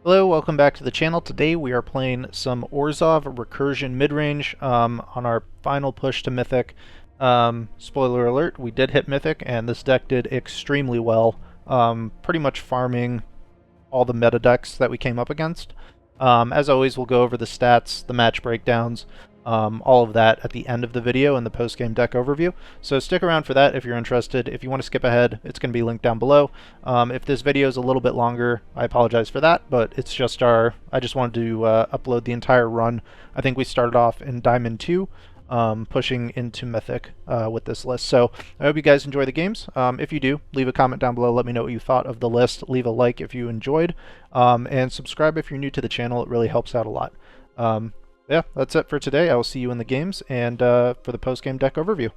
Hello, welcome back to the channel. Today we are playing some Orzhov recursion midrange on our final push to Mythic. Spoiler alert, we did hit Mythic and this deck did extremely well, pretty much farming all the meta decks that we came up against. As always, we'll go over the stats, the match breakdowns, all of that at the end of the video in the post-game deck overview. So stick around for that if you're interested. If you want to skip ahead, it's going to be linked down below. If this video is a little bit longer, I apologize for that, but it's just I just wanted to upload the entire run. I think we started off in Diamond 2, pushing into Mythic with this list. So I hope you guys enjoy the games. If you do, leave a comment down below. Let me know what you thought of the list. Leave a like if you enjoyed, and subscribe if you're new to the channel. It really helps out a lot. Yeah, that's it for today. I will see you in the games and for the post-game deck overview.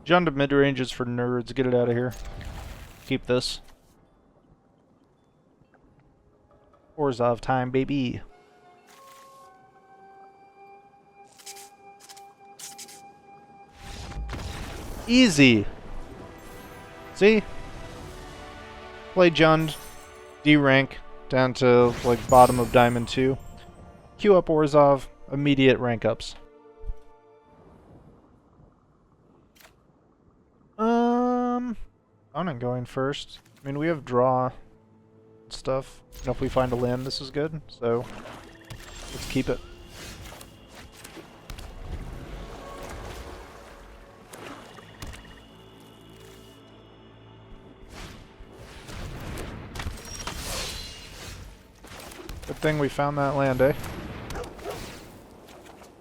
John to mid-range is for nerds. Get it out of here. Keep this. Orzhov time, baby. Easy. See? Play Jund, D-rank, down to like bottom of Diamond 2. Queue up Orzhov, immediate rank ups. I'm not going first. I mean, we have draw and stuff. And if we find a land, this is good, so let's keep it. Good thing we found that land, eh?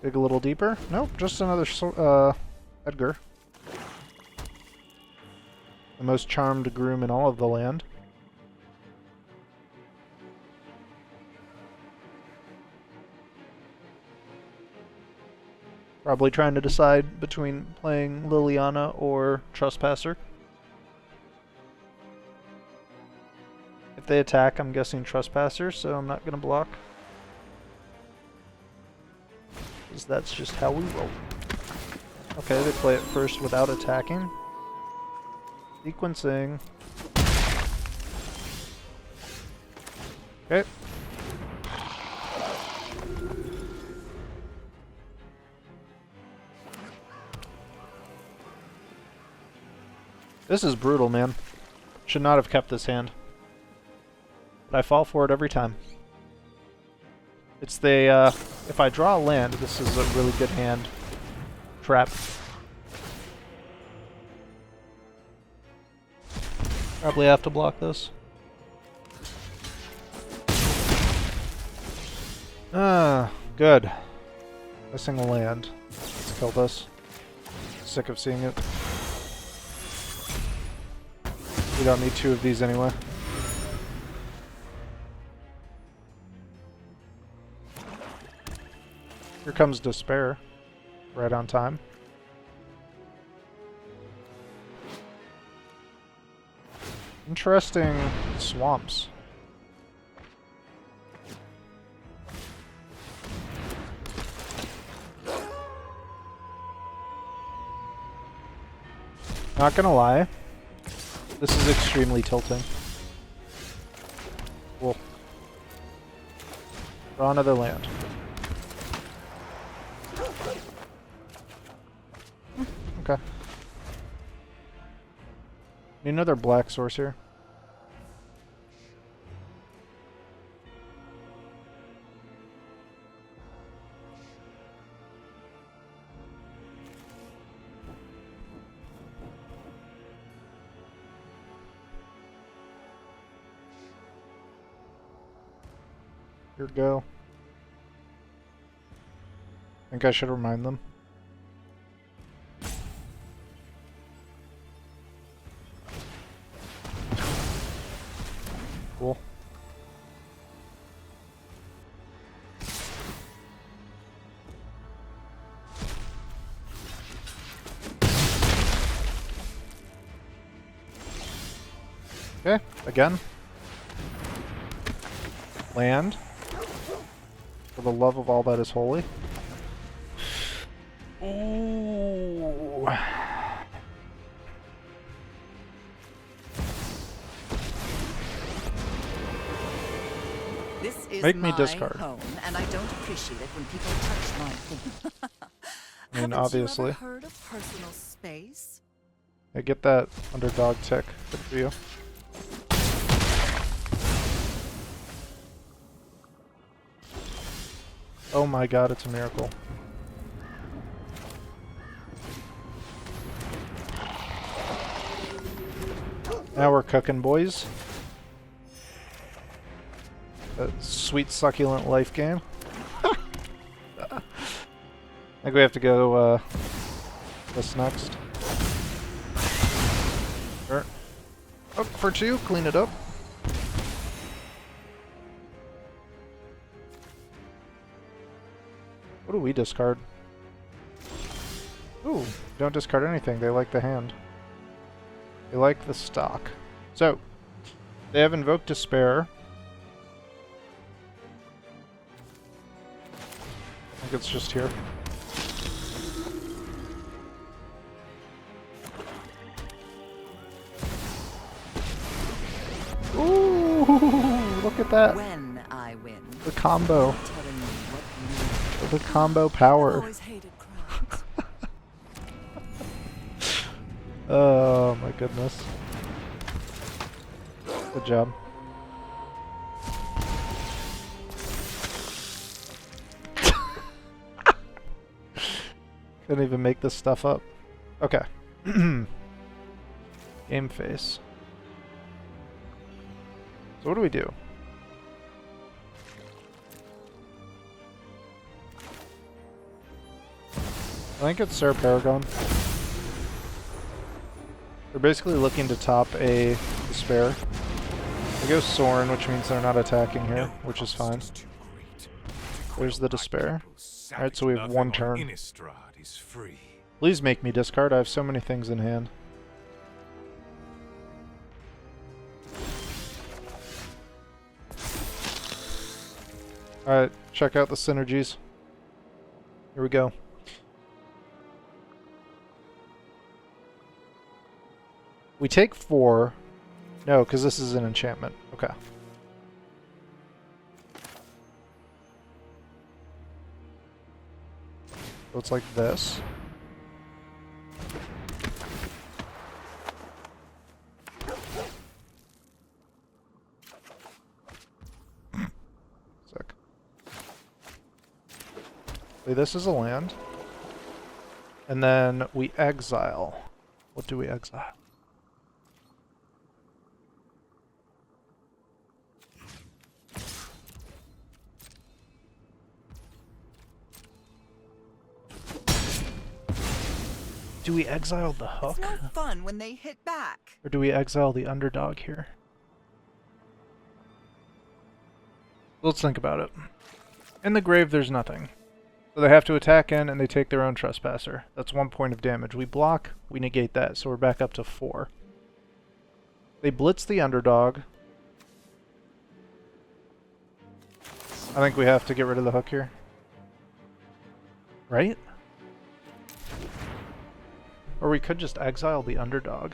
Dig a little deeper? Nope, just another Edgar. The most charmed groom in all of the land. Probably trying to decide between playing Liliana or Trespasser. If they attack, I'm guessing Trespasser, so I'm not going to block. Because that's just how we roll. Okay, they play it first without attacking. Sequencing. Okay. This is brutal, man. Should not have kept this hand. But I fall for it every time. It's the, if I draw a land, this is a really good hand. Trap. Probably have to block this. Ah, good. Missing a land. Let's kill this. Sick of seeing it. We don't need two of these anyway. Here comes Despair. Right on time. Interesting swamps. Not gonna lie, this is extremely tilting. Cool. Draw another land. Okay. Need another black source here. Here we go. Think I should remind them. Cool. Okay, again. Land. For the love of all that is holy. Ooh. This is Make me my discard. home, and I don't appreciate it when people touch my thing. I mean, Haven't obviously. you ever heard of personal space? I get that underdog tick. Good for you. Oh my god, it's a miracle. Now we're cooking, boys. A sweet, succulent life game. I think we have to go, this next. Sure. Hook for 2, clean it up. What do we discard? Ooh, don't discard anything. They like the hand. They like the stock. So, they have Invoked Despair. I think it's just here. Ooh, look at that. When I win. The combo. Telling me what The combo power. I've always hated crowds. Oh my goodness. Good job. Couldn't even make this stuff up. Okay. Game face. So what do we do? I think it's Sir Paragon. They're basically looking to top a Despair. They go Sorin, which means they're not attacking here, which is fine. There's the Despair. Alright, so we have one turn. Please make me discard, I have so many things in hand. Alright, check out the synergies. Here we go. We take 4. No, because this is an enchantment. Okay. So it's like this. Sick. Wait, this is a land. And then we exile. What do we exile? Do we exile the hook? It's no fun when they hit back. Or do we exile the underdog here? Let's think about it. In the grave, there's nothing. So they have to attack in, and they take their own Trespasser. That's 1 point of damage. We block, we negate that, so we're back up to 4. They blitz the underdog. I think we have to get rid of the hook here. Right? Or we could just exile the underdog.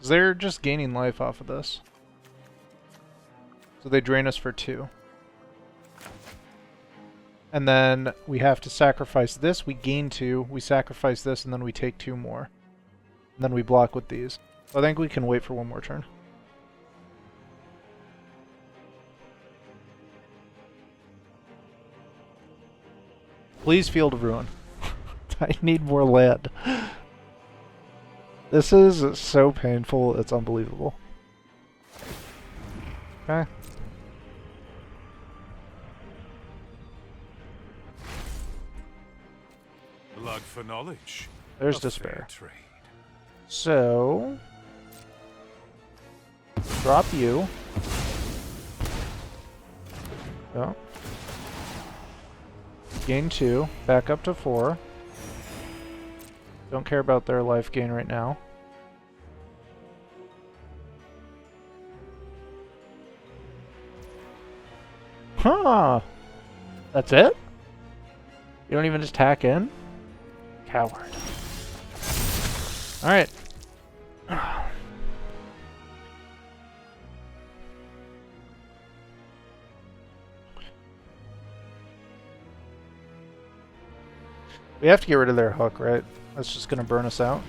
They're just gaining life off of this. So they drain us for 2. And then we have to sacrifice this. We gain 2. We sacrifice this, and then we take 2 more. And then we block with these. So I think we can wait for 1 more turn. Please Field of Ruin. I need more land. This is so painful, it's unbelievable. Okay. Blood for knowledge. There's Despair. So... drop you. Oh. Gain 2, back up to 4. Don't care about their life gain right now. Huh! That's it? You don't even just tack in? Coward. Alright. We have to get rid of their hook, right? That's just gonna burn us out.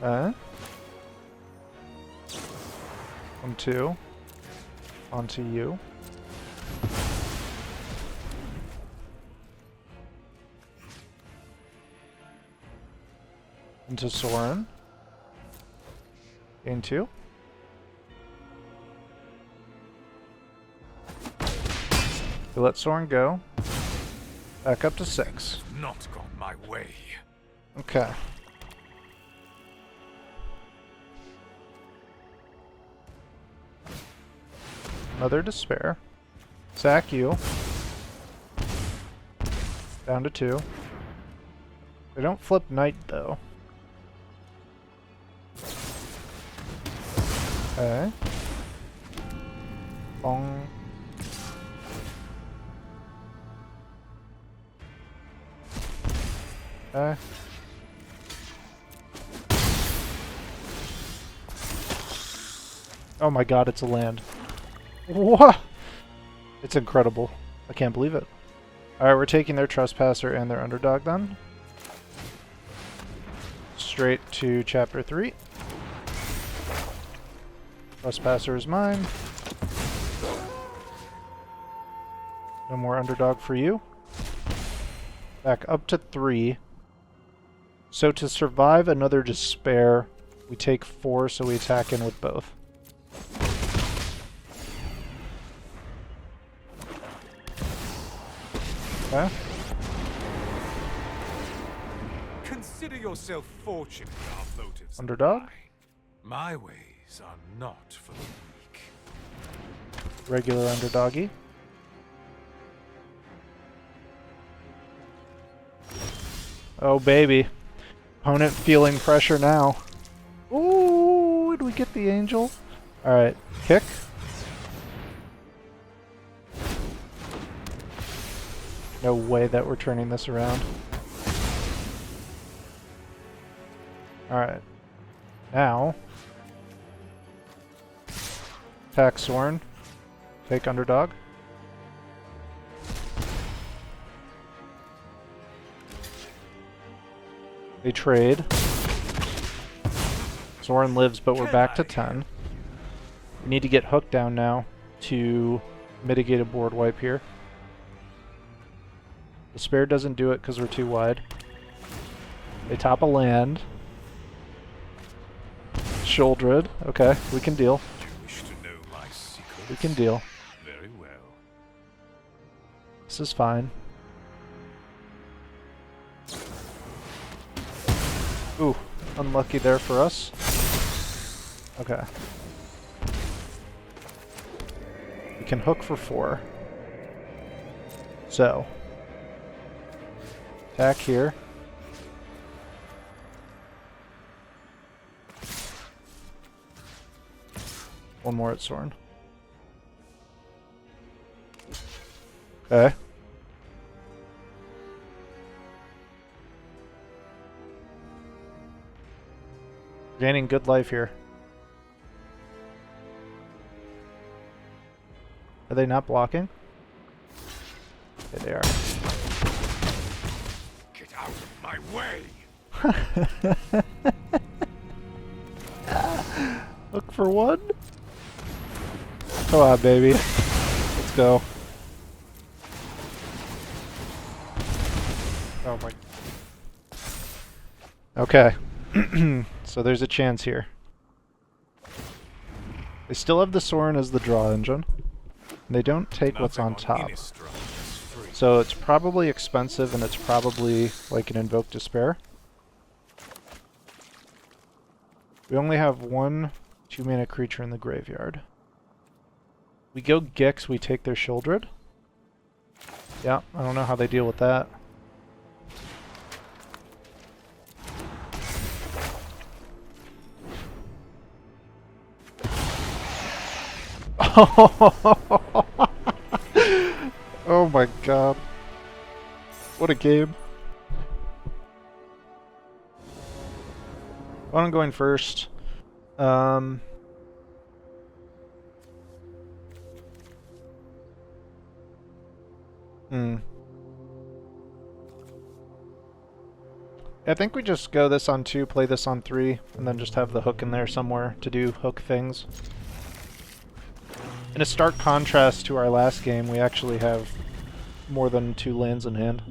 Okay. 1, 2. Onto you. Into Soren. Gain 2. We let Soren go. Back up to 6. Not gone my way. Okay. Another despair. Sack you. Down to 2. They don't flip knight though. Okay. Bong. Okay. Oh my god, it's a land. What? It's incredible. I can't believe it. Alright, we're taking their Trespasser and their Underdog then. Straight to Chapter 3. Trespasser is mine. No more Underdog for you. Back up to 3. So to survive another Despair, we take 4, so we attack in with both. Okay. Consider yourself fortunate our motives. Underdog? My ways are not for the weak. Regular Underdoggy. Oh baby. Opponent feeling pressure now. Ooh, did we get the angel? Alright, kick. No way that we're turning this around. Alright. Now. Attack Soren. Take Underdog. They trade. Soren lives, but we're back to 10. We need to get Hook down now to mitigate a board wipe here. Despair doesn't do it because we're too wide. They top a land. Shouldred. Okay, we can deal. You wish to know my secrets? We can deal. Very well. This is fine. Ooh, unlucky there for us. Okay. We can hook for 4. So. Attack here. One more at Soren. Okay. Gaining good life here. Are they not blocking? Okay, they are. Get out of my way! Look for 1. Come on, baby. Let's go. Oh my. Okay. So there's a chance here. They still have the Soren as the draw engine. And they don't take what's on top. So it's probably expensive and it's probably like an Invoke Despair. We only have 1 2-mana creature in the graveyard. We go Gix, we take their Shieldred. Yeah, I don't know how they deal with that. Oh my god. What a game. Well, I'm going first. Hmm. I think we just go this on 2, play this on 3, and then just have the hook in there somewhere to do hook things. In a stark contrast to our last game, we actually have more than 2 lands in hand.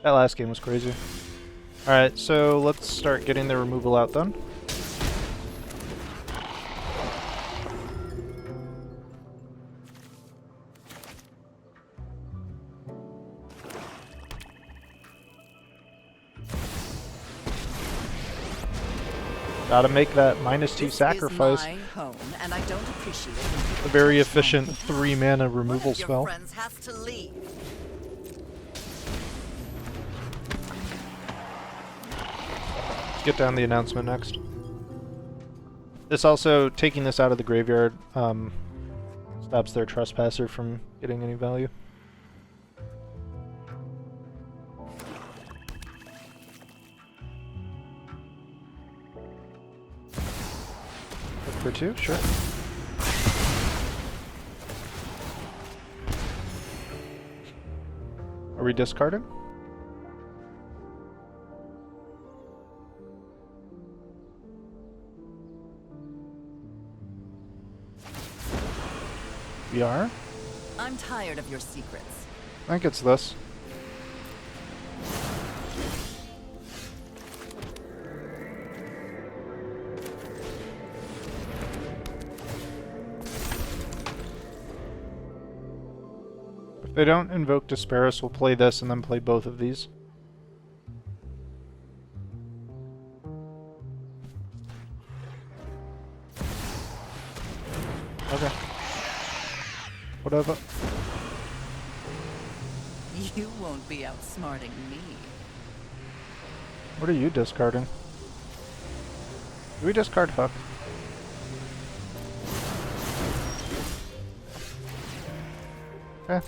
That last game was crazy. Alright, so let's start getting the removal out then. Gotta make that -2 sacrifice. This is my home, and I don't appreciate it when people A very touch efficient mine. 3 mana removal One of your spell. friends has to leave. Get down the announcement next. This also, taking this out of the graveyard, stops their trespasser from getting any value. Look for 2, sure. Are we discarding? We are? I'm tired of your secrets. I think it's this. If they don't invoke Disparis, we'll play this and then play both of these. Okay. Whatever. You won't be outsmarting me. What are you discarding? Do we discard Hook? Okay.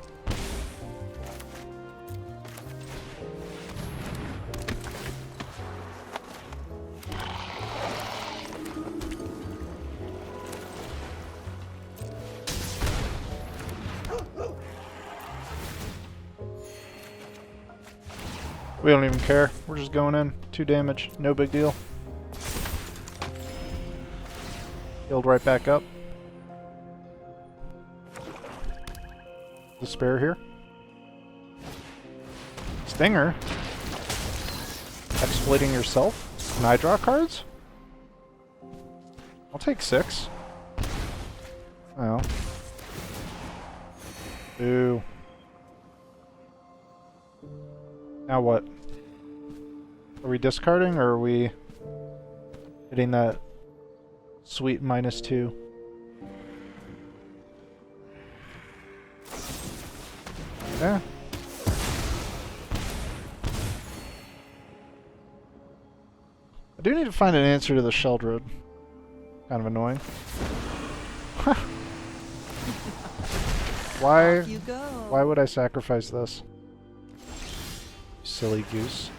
We don't even care. We're just going in. 2 damage. No big deal. Healed right back up. Despair here. Stinger. Exploiting yourself. Can I draw cards? I'll take 6. Oh. Boo. Now what? Are we discarding or are we hitting that sweet -2? Yeah. I do need to find an answer to the Sheldred. Kind of annoying. Why? Off you go. Why would I sacrifice this? Silly goose.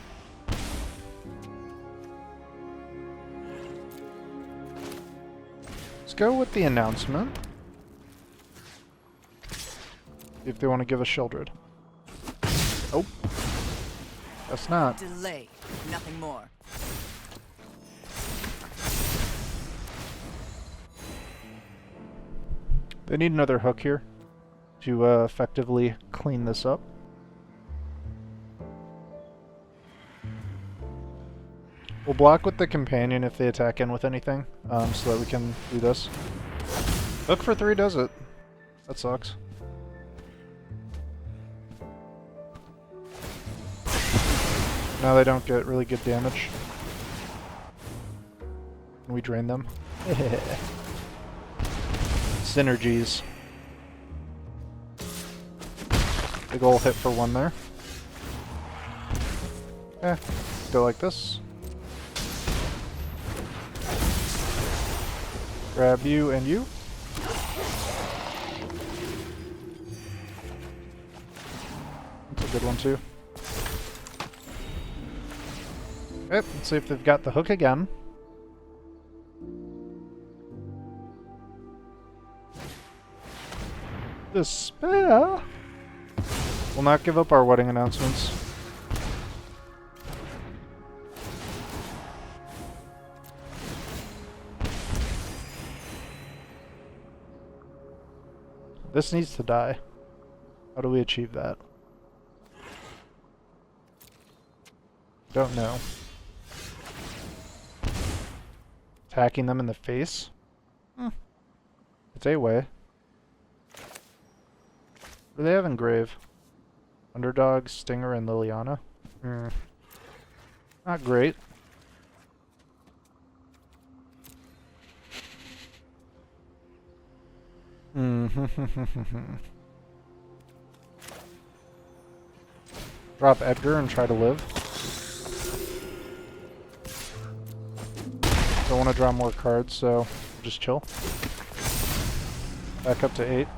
Let's go with the announcement. See if they want to give us Sheldred. Oh. That's not. Delay, nothing more. They need another hook here to effectively clean this up. We'll block with the companion if they attack in with anything, so that we can do this. Hook for 3 does it. That sucks. Now they don't get really good damage. And we drain them. Synergies. Big ol' hit for 1 there. Go like this. Grab you and you. That's a good one too. Okay, let's see if they've got the hook again. Despair. We'll not give up our wedding announcements. This needs to die. How do we achieve that? Don't know. Attacking them in the face? It's a way. What do they have in grave? Underdog, Stinger, and Liliana? Not great. Drop Edgar and try to live. Don't want to draw more cards, so just chill. Back up to 8.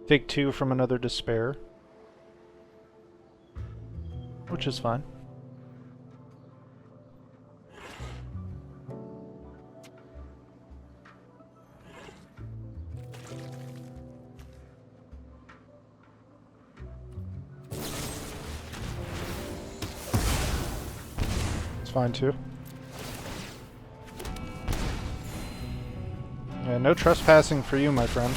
Take 2 from another despair. Which is fine. It's fine too. Yeah, no trespassing for you, my friend.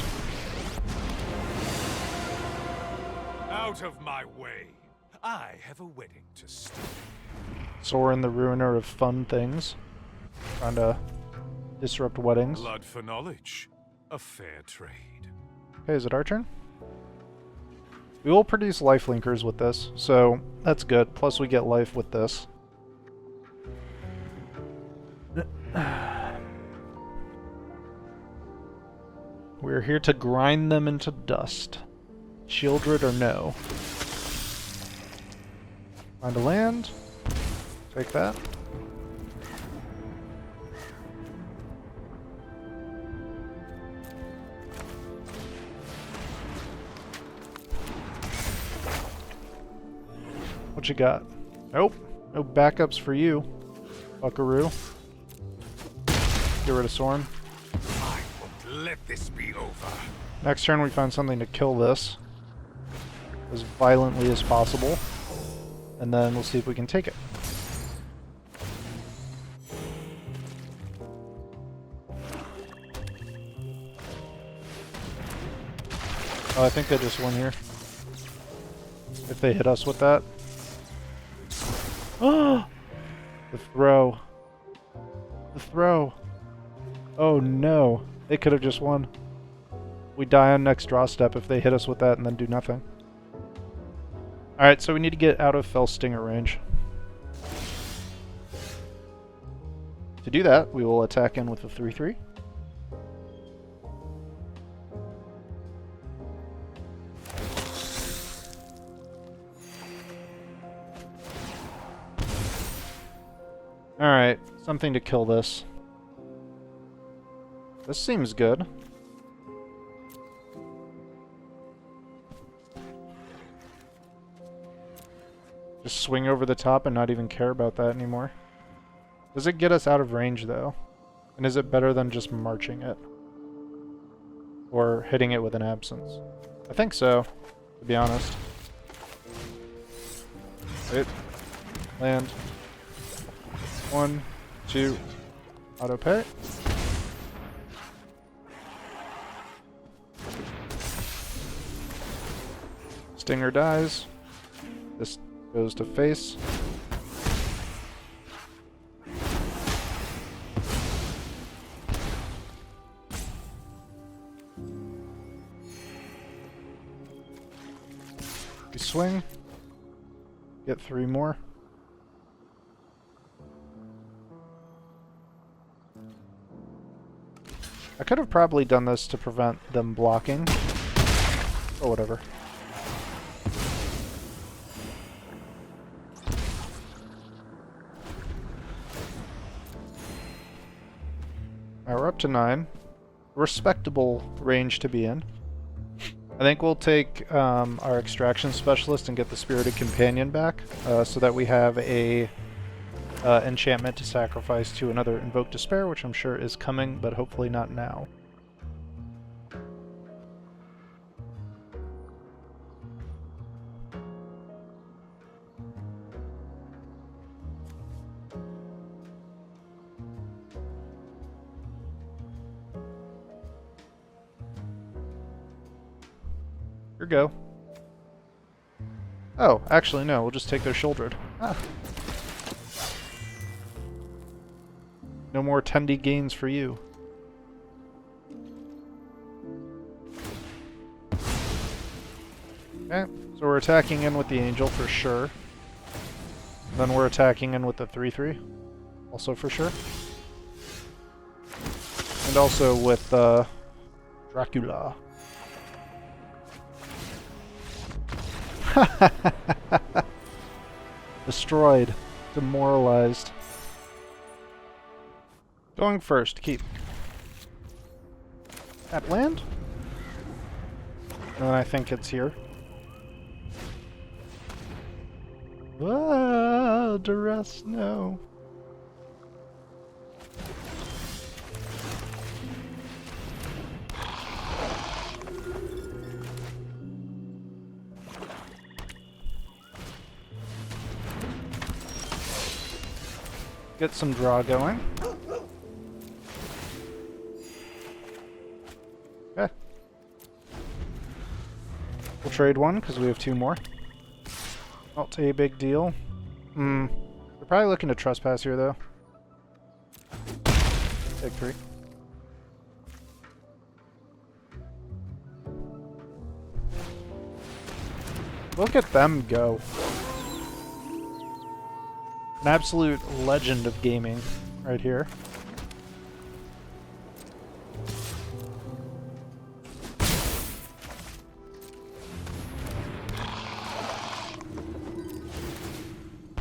Out of my way. I have a wedding to study. Soren the ruiner of fun things. Trying to disrupt weddings. Blood for knowledge. A fair trade. Okay, is it our turn? We will produce life linkers with this, so that's good. Plus we get life with this. We're here to grind them into dust. Shieldred or no. Find a land. Take that. What you got? Nope. No backups for you, buckaroo. Get rid of Soren. I won't let this be over. Next turn we find something to kill this as violently as possible. And then we'll see if we can take it. Oh, I think they just won here. If they hit us with that. Oh! The throw. The throw. Oh no. They could have just won. We die on next draw step if they hit us with that and then do nothing. Alright, so we need to get out of Fell Stinger range. To do that, we will attack in with a 3-3. Alright, something to kill this. This seems good. Just swing over the top and not even care about that anymore. Does it get us out of range though? And is it better than just marching it? Or hitting it with an absence? I think so, to be honest. Wait. Land. 1, 2, auto pay. Stinger dies. This goes to face. We swing. Get 3 more. I could have probably done this to prevent them blocking. Or whatever. We're up to 9. Respectable range to be in. I think we'll take our extraction specialist and get the spirited companion back, so that we have a enchantment to sacrifice to another Invoke Despair, which I'm sure is coming, but hopefully not now. Here go. Oh, actually no, we'll just take their Shouldred. Ah. No more 10D gains for you. Okay, so we're attacking in with the Angel for sure. Then we're attacking in with the 3/3, also for sure. And also with Dracula. Destroyed. Demoralized. Going first, keep. At land? And then I think it's here. Ah, duress, no. Get some draw going. Okay. We'll trade one because we have 2 more. Not a big deal. We're probably looking to trespass here though. Take 3. Look at them go. An absolute legend of gaming right here.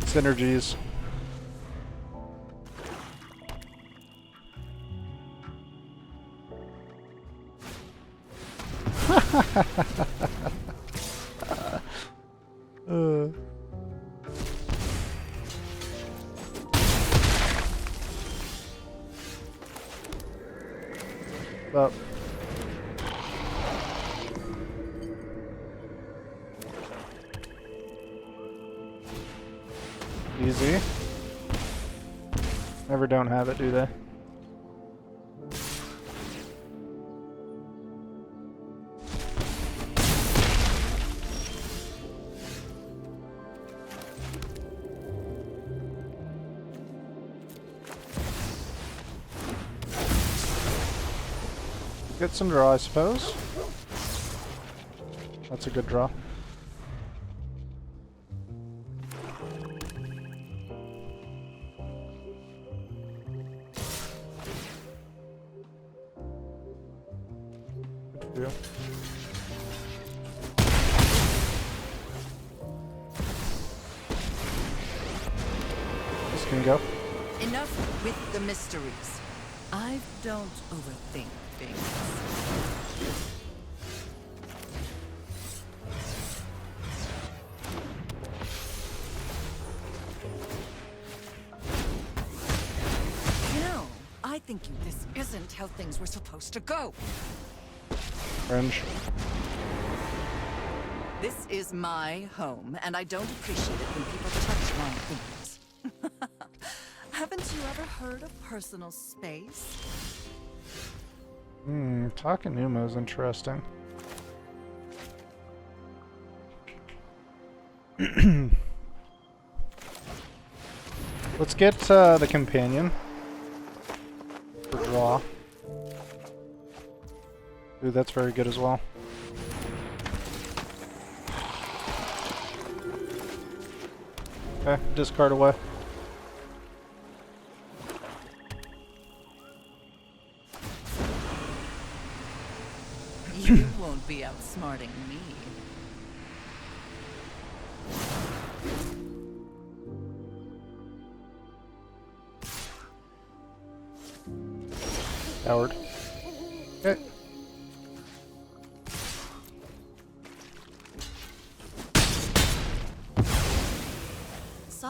Synergies. Up. Easy. Never don't have it, do they? Get some draw, I suppose. That's a good draw. Good deal. This can go. Enough with the mysteries. I don't overthink things. You know, I think this isn't how things were supposed to go. Cringe. This is my home, and I don't appreciate it when people touch my things. Haven't you ever heard of personal space? Takenuma is interesting. Let's get the companion for draw. Ooh, that's very good as well. Okay, discard away. You won't be outsmarting me. Coward. Okay.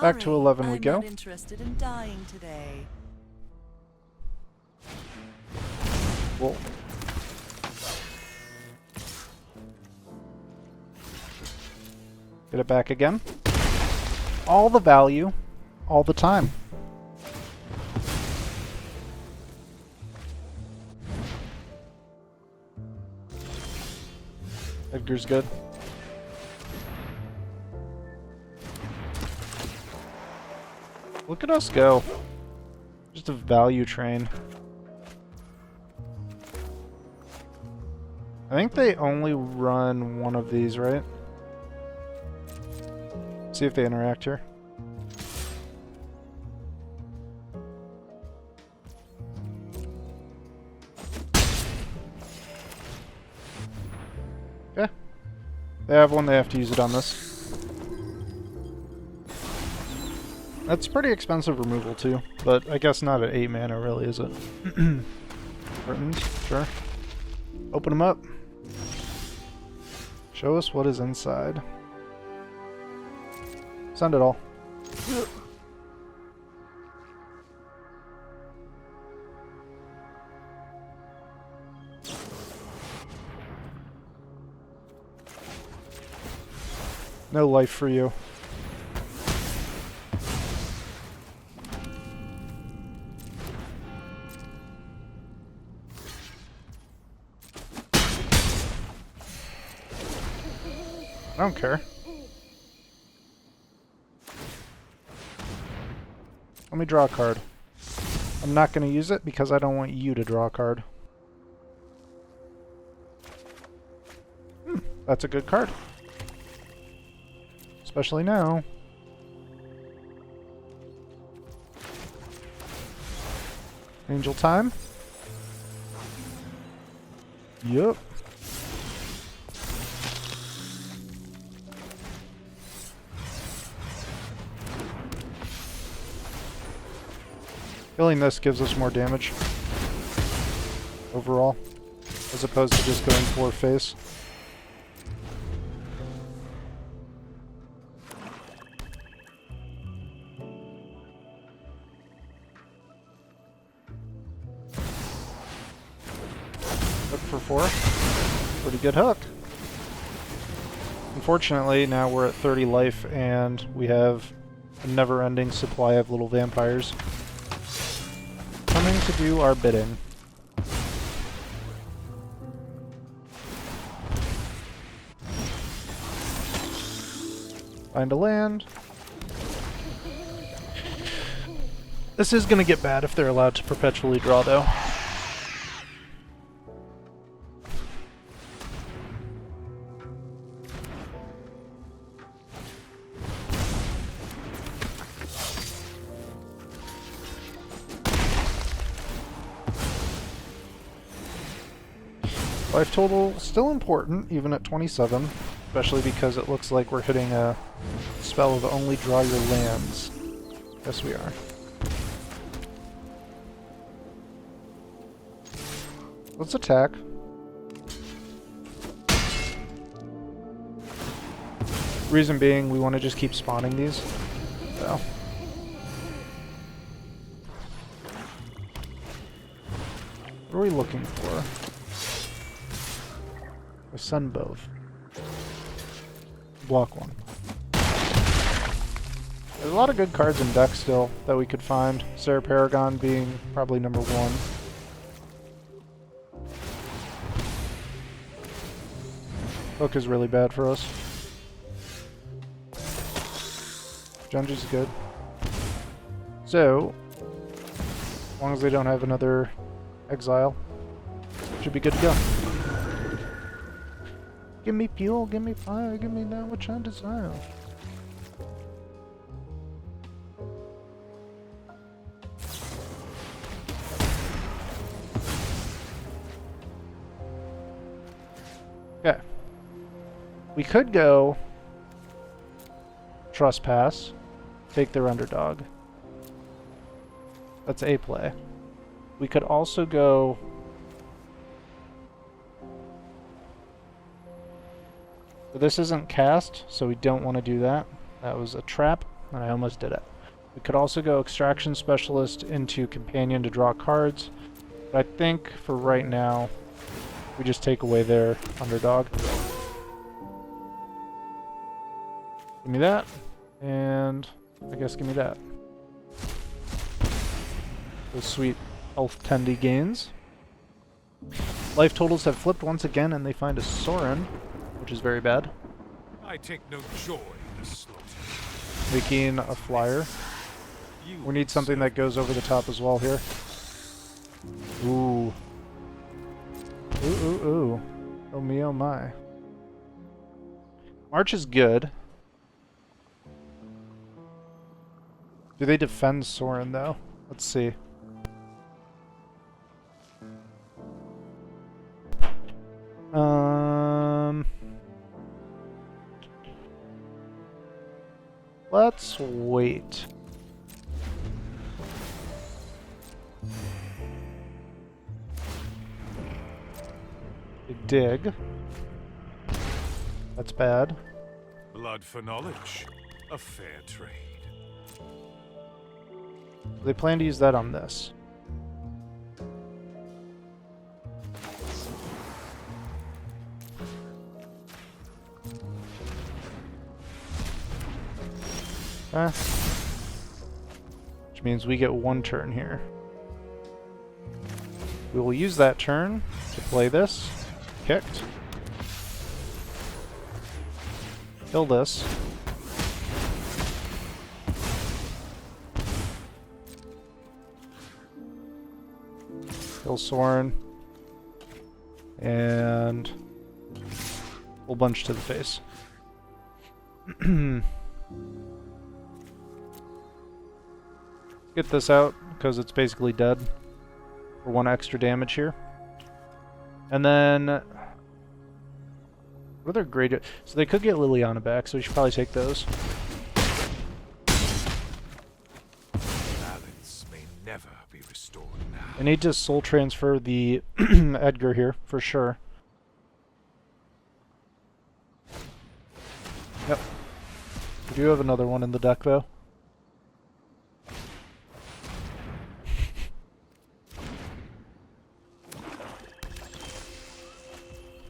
Back to 11 we I'm go. not interested in dying today. Cool. Get it back again. All the value, all the time. Edgar's good. Look at us go. Just a value train. I think they only run one of these, right? See if they interact here. Okay. They have one, they have to use it on this. That's pretty expensive removal too, but I guess not at 8 mana really, is it? Curtains, sure. Open them up. Show us what is inside. Send it all. No life for you. I don't care. Let me draw a card. I'm not going to use it because I don't want you to draw a card. That's a good card. Especially now. Angel time. Yup. Killing this gives us more damage overall, as opposed to just going for face. Hook for 4. Pretty good hook. Unfortunately, now we're at 30 life and we have a never-ending supply of little vampires coming to do our bidding. Find a land. This is gonna get bad if they're allowed to perpetually draw, though. Life total still important, even at 27, especially because it looks like we're hitting a spell of only draw your lands. Yes, we are. Let's attack. Reason being, we want to just keep spawning these. So. What are we looking for? A Sunbove. Block one. There's a lot of good cards in deck still that we could find. Sarah Paragon being probably number 1. Hook is really bad for us. Genji's good. So, as long as they don't have another exile, should be good to go. Give me fuel, give me fire, give me that which I desire. Okay. We could go Trespass, take their underdog. That's a play. We could also go this isn't cast, so we don't want to do that. That was a trap. and I almost did it. We could also go Extraction Specialist into Companion to draw cards, but I think for right now, we just take away their underdog. Give me that, and I guess give me that. Those sweet health tendy gains. Life totals have flipped once again, and they find a Sorin, which is very bad. I take no joy in the slaughter. Making a flyer. We need something that goes over the top as well here. Ooh. Ooh, ooh, ooh. Oh me, oh my. March is good. Do they defend Sorin, though? Let's see. Let's wait. They dig. That's bad. Blood for knowledge. A fair trade. They plan to use that on this. Which means we get one turn here. We will use that turn to play this. Kicked. Kill this. Kill Sorin. And whole bunch to the face. Get this out, because it's basically dead. For 1 extra damage here. And then... what other great... so they could get Liliana back, so we should probably take those. Balance may never be restored now. I need to soul transfer the Edgar here, for sure. Yep. We do have another one in the deck, though.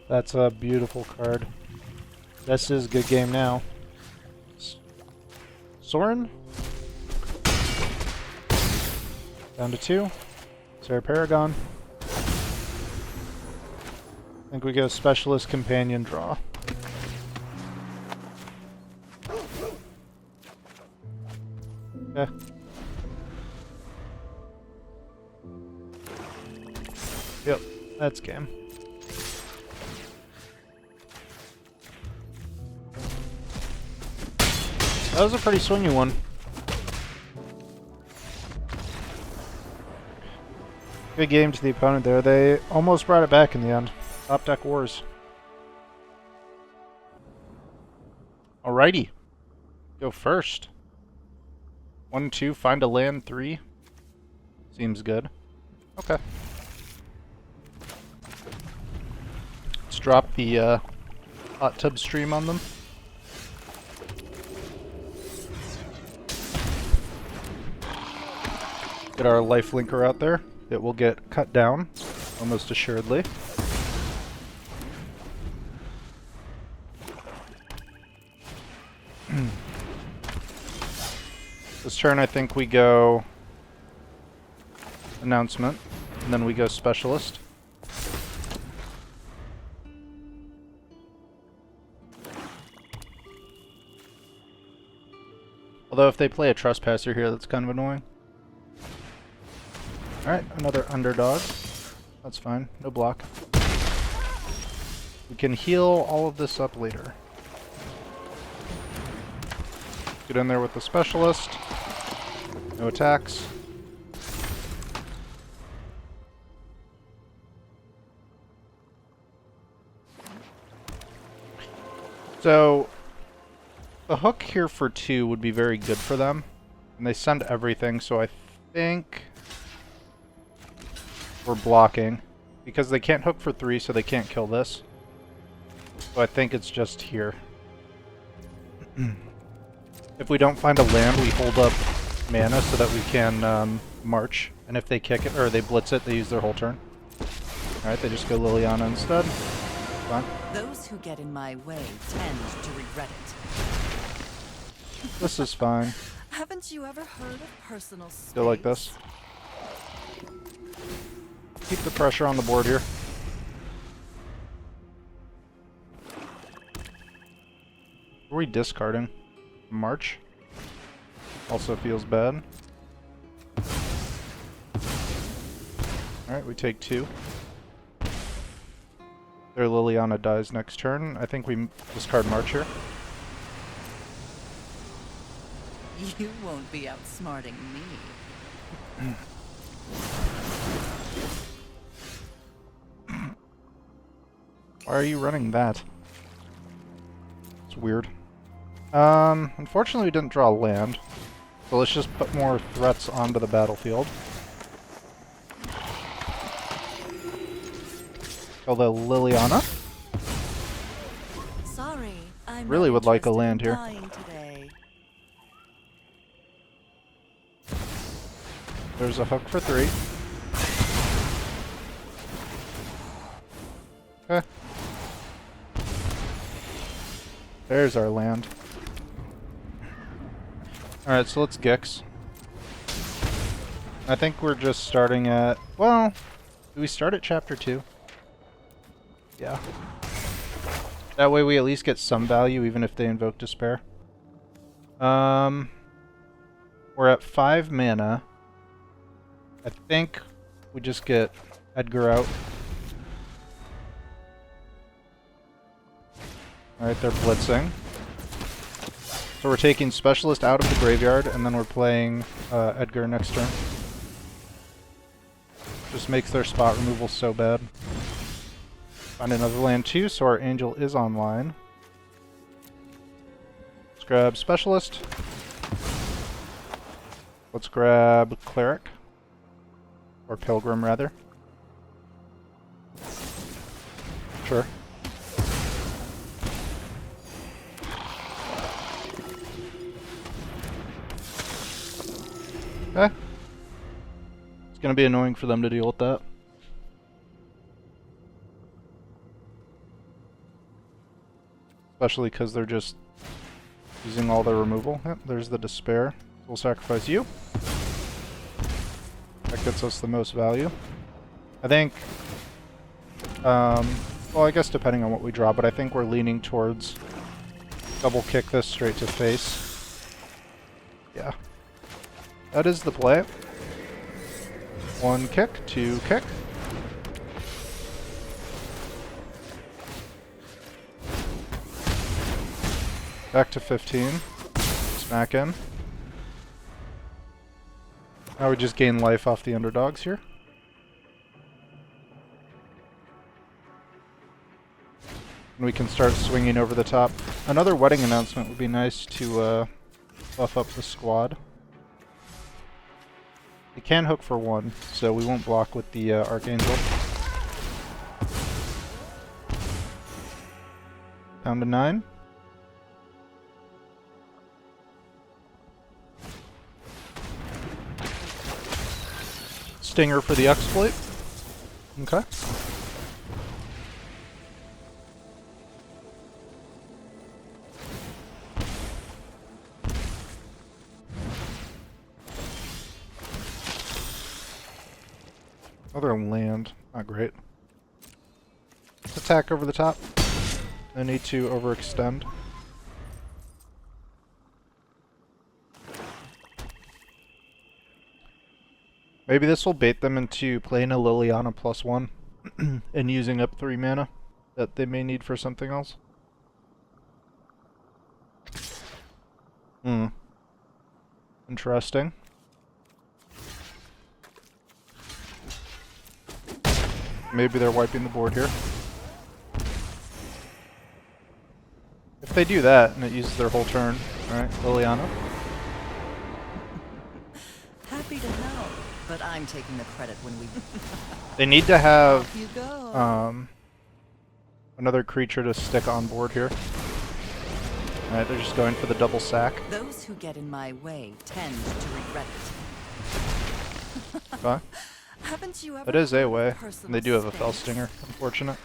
That's a beautiful card. This is a good game now. Sorin? Down to 2. Sarah Paragon. I think we go Specialist Companion draw. Okay. Yep, that's game. That was a pretty swingy one. Good game to the opponent there. They almost brought it back in the end. Top deck wars. Alrighty. Go first. 1-2, find a land 3. Seems good. Okay. Let's drop the hot tub stream on them. Get our life linker out there. It will get cut down, almost assuredly. This turn I think we go Announcement, and then we go Specialist. Although if they play a Trespasser here, that's kind of annoying. Alright, another underdog. That's fine, no block. We can heal all of this up later. Get in there with the Specialist. No attacks. So, the hook here for 2 would be very good for them. And they send everything, so I think we're blocking. Because they can't hook for 3, so they can't kill this. So I think it's just here. If we don't find a land, we hold up mana so that we can march. And if they kick it, or they blitz it, they use their whole turn. Alright, they just go Liliana instead. Fine. Those who get in my way tend to regret it. This is fine. Haven't you ever heard of personal space? Feel like this. Keep the pressure on the board here. What are we discarding? March. Also feels bad. Alright, we take 2. Their Liliana dies next turn. I think we discard March here. You won't be outsmarting me. Why are you running that? It's weird. Unfortunately we didn't draw land. So let's just put more threats onto the battlefield. Kill the Liliana. Sorry, I'm Really not would like a interested in land here. dying today. There's a hook for 3. Okay. There's our land. Alright, so let's Gix. I think we're just starting at... Well, do we start at chapter 2? Yeah. That way we at least get some value, even if they invoke Despair. We're at 5 mana. I think we just get Edgar out. Alright, they're blitzing. So we're taking Specialist out of the graveyard, and then we're playing Edgar next turn. Just makes their spot removal so bad. Find another land too, so our Angel is online. Let's grab Specialist. Let's grab Cleric. Or Pilgrim, rather. Sure. Okay. It's gonna be annoying for them to deal with that. Especially because they're just using all their removal. Yep, there's the Despair. We'll sacrifice you. That gets us the most value. I think, well, I guess depending on what we draw, but I think we're leaning towards double kick this straight to face. Yeah. That is the play. 1 kick, 2 kick. Back to 15. Smack in. Now we just gain life off the underdogs here. And we can start swinging over the top. Another wedding announcement would be nice to buff up the squad. They can hook for 1, so we won't block with the Archangel. Down to 9. Stinger for the exploit. Okay. Other land. Not great. Let's attack over the top. I need to overextend. Maybe this will bait them into playing a Liliana +1 and using up 3 mana that they may need for something else. Interesting. Maybe they're wiping the board here. If they do that and it uses their whole turn, alright, Liliana. Happy to help, but I'm taking the credit when we... They need to have Off you go. another creature to stick on board here. Alright, they're just going for the double sack. Those who get in my way tend to regret it. Okay. Haven't you ever It is heard a of way. And personal they do have a space? fell stinger, unfortunate.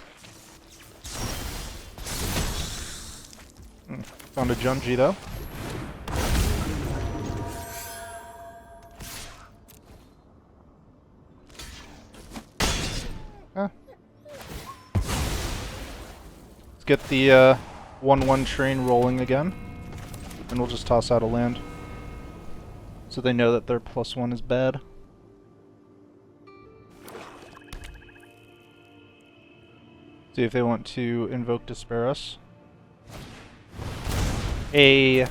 Found a Junji though. Let's get the 1/1 train rolling again. And we'll just toss out a land. So they know that their +1 is bad. See if they want to invoke Despair us. A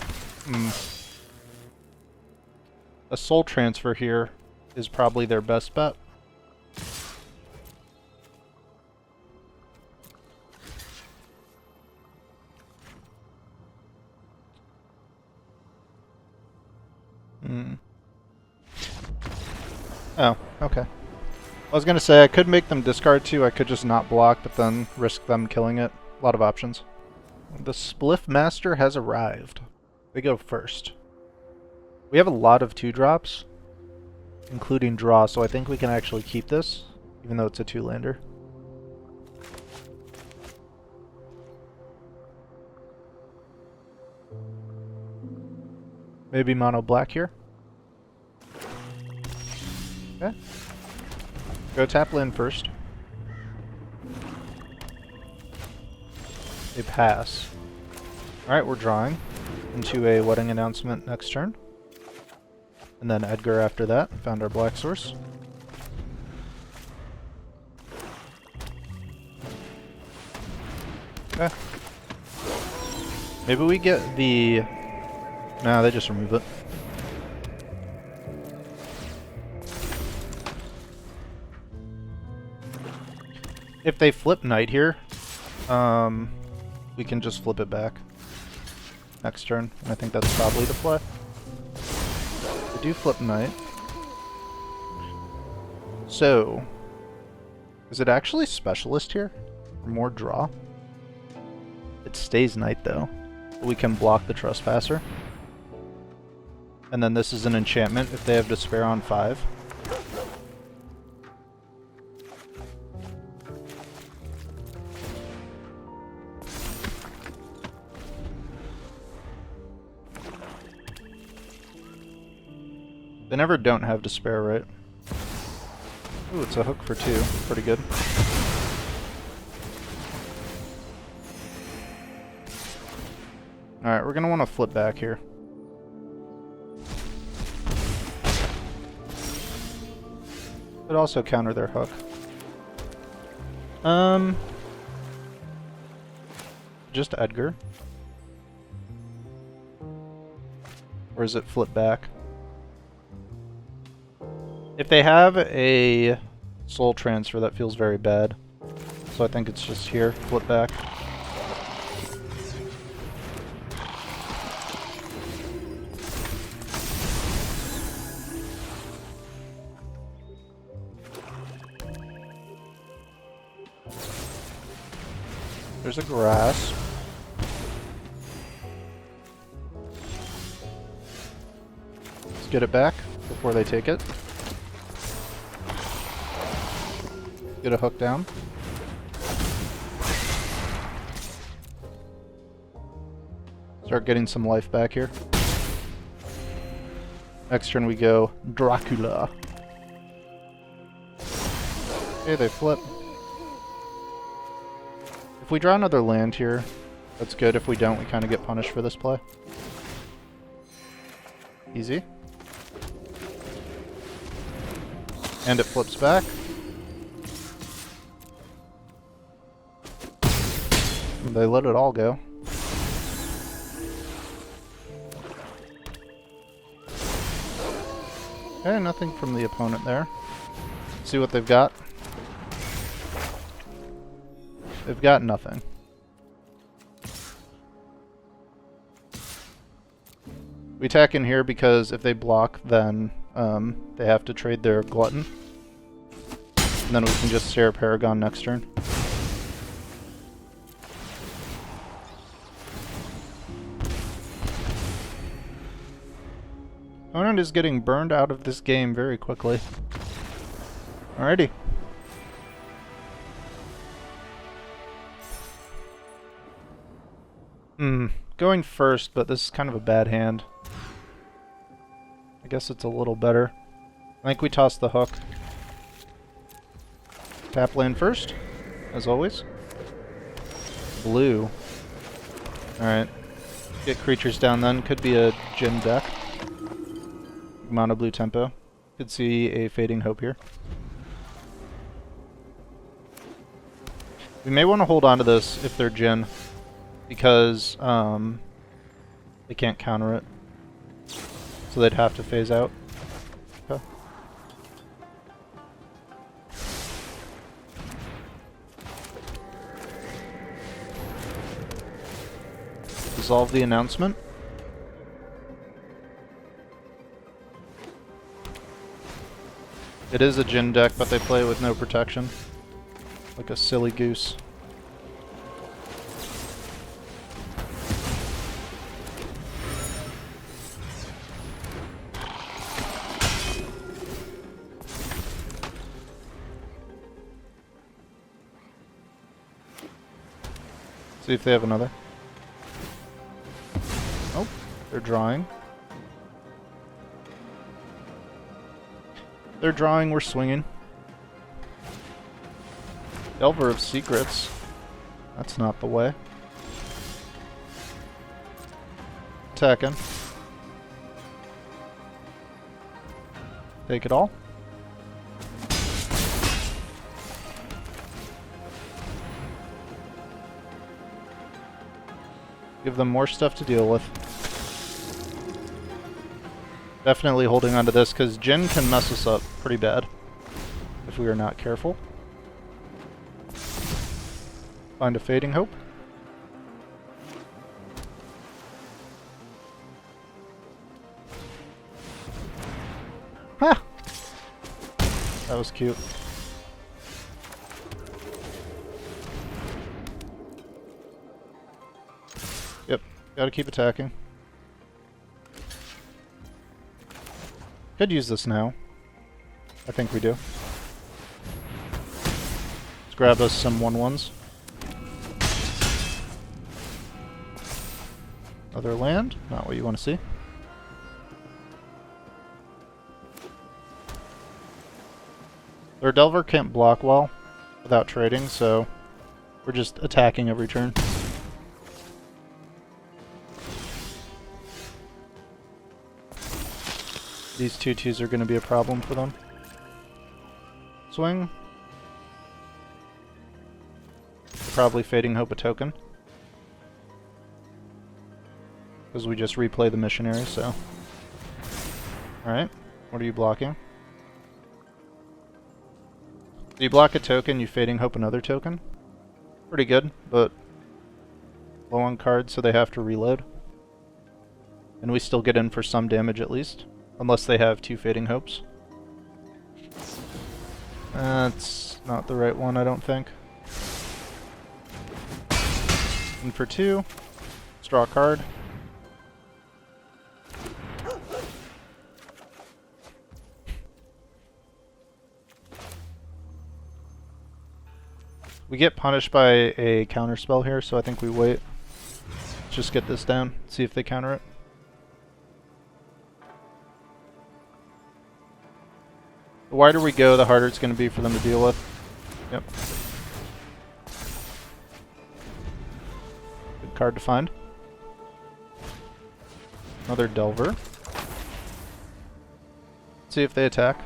soul transfer here is probably their best bet. Oh, okay. I was gonna say I could make them discard 2, I could just not block, but then risk them killing it. A lot of options. The Spliff Master has arrived. They go first. We have a lot of 2-drops, including draw, so I think we can actually keep this, even though it's a 2-lander. Maybe mono black here. Okay. Go tap land first. They pass. Alright, we're drawing into a wedding announcement next turn. And then Edgar after that. Found our black source. Okay. Maybe we get the... Nah, they just remove it. If they flip knight here, we can just flip it back next turn, and I think that's probably the play. They do flip knight. So, is it actually specialist here? For more draw? It stays knight though. We can block the trespasser. And then this is an enchantment if they have despair on 5. They never don't have despair, right? Ooh, it's a hook for 2. Pretty good. Alright, we're gonna want to flip back here. Could also counter their hook. Just Edgar. Or is it flip back? If they have a soul transfer, that feels very bad. So I think it's just here, flip back. There's a grasp. Let's get it back before they take it. Get a hook down. Start getting some life back here. Next turn we go Dracula. Okay, they flip. If we draw another land here, that's good. If we don't, we kind of get punished for this play. Easy. And it flips back. They let it all go. Okay, nothing from the opponent there. See what they've got. They've got nothing. We attack in here because if they block, then they have to trade their Glutton. And then we can just stare Paragon next turn. opponent is getting burned out of this game very quickly. Alrighty. Going first, but this is kind of a bad hand. I guess it's a little better. I think we toss the hook. Tap land first, as always. Blue. Alright. Get creatures down then. Could be a Jin deck. Mono blue tempo. Could see a Fading Hope here. We may want to hold on to this if they're Jin, because they can't counter it. So they'd have to phase out. Okay. Resolve the announcement. It is a Jin deck, but they play with no protection. Like a silly goose. See if they have another. Oh, they're drawing. They're drawing, we're swinging. Delver of Secrets. That's not the way. Attacking. Take it all. Give them more stuff to deal with. Definitely holding on to this, because Jin can mess us up pretty bad if we are not careful. Find a Fading Hope. Ha! That was cute. Yep, gotta keep attacking. Could use this now. I think we do. Let's grab us some 1/1s. Other land, not what you want to see. Their Delver can't block well without trading, so we're just attacking every turn. These 2/2s are going to be a problem for them. Swing. Probably Fading Hope a token. Because we just replay the missionary, so. Alright, what are you blocking? Do you block a token, you Fading Hope another token? Pretty good, but low on cards, so they have to reload. And we still get in for some damage at least. Unless they have 2 Fading Hopes. That's not the right one, I don't think. In for 2. Let's draw a card. We get punished by a counterspell here, so I think we wait. Let's just get this down, see if they counter it. The wider we go, the harder it's going to be for them to deal with. Yep. Good card to find. Another Delver. Let's see if they attack.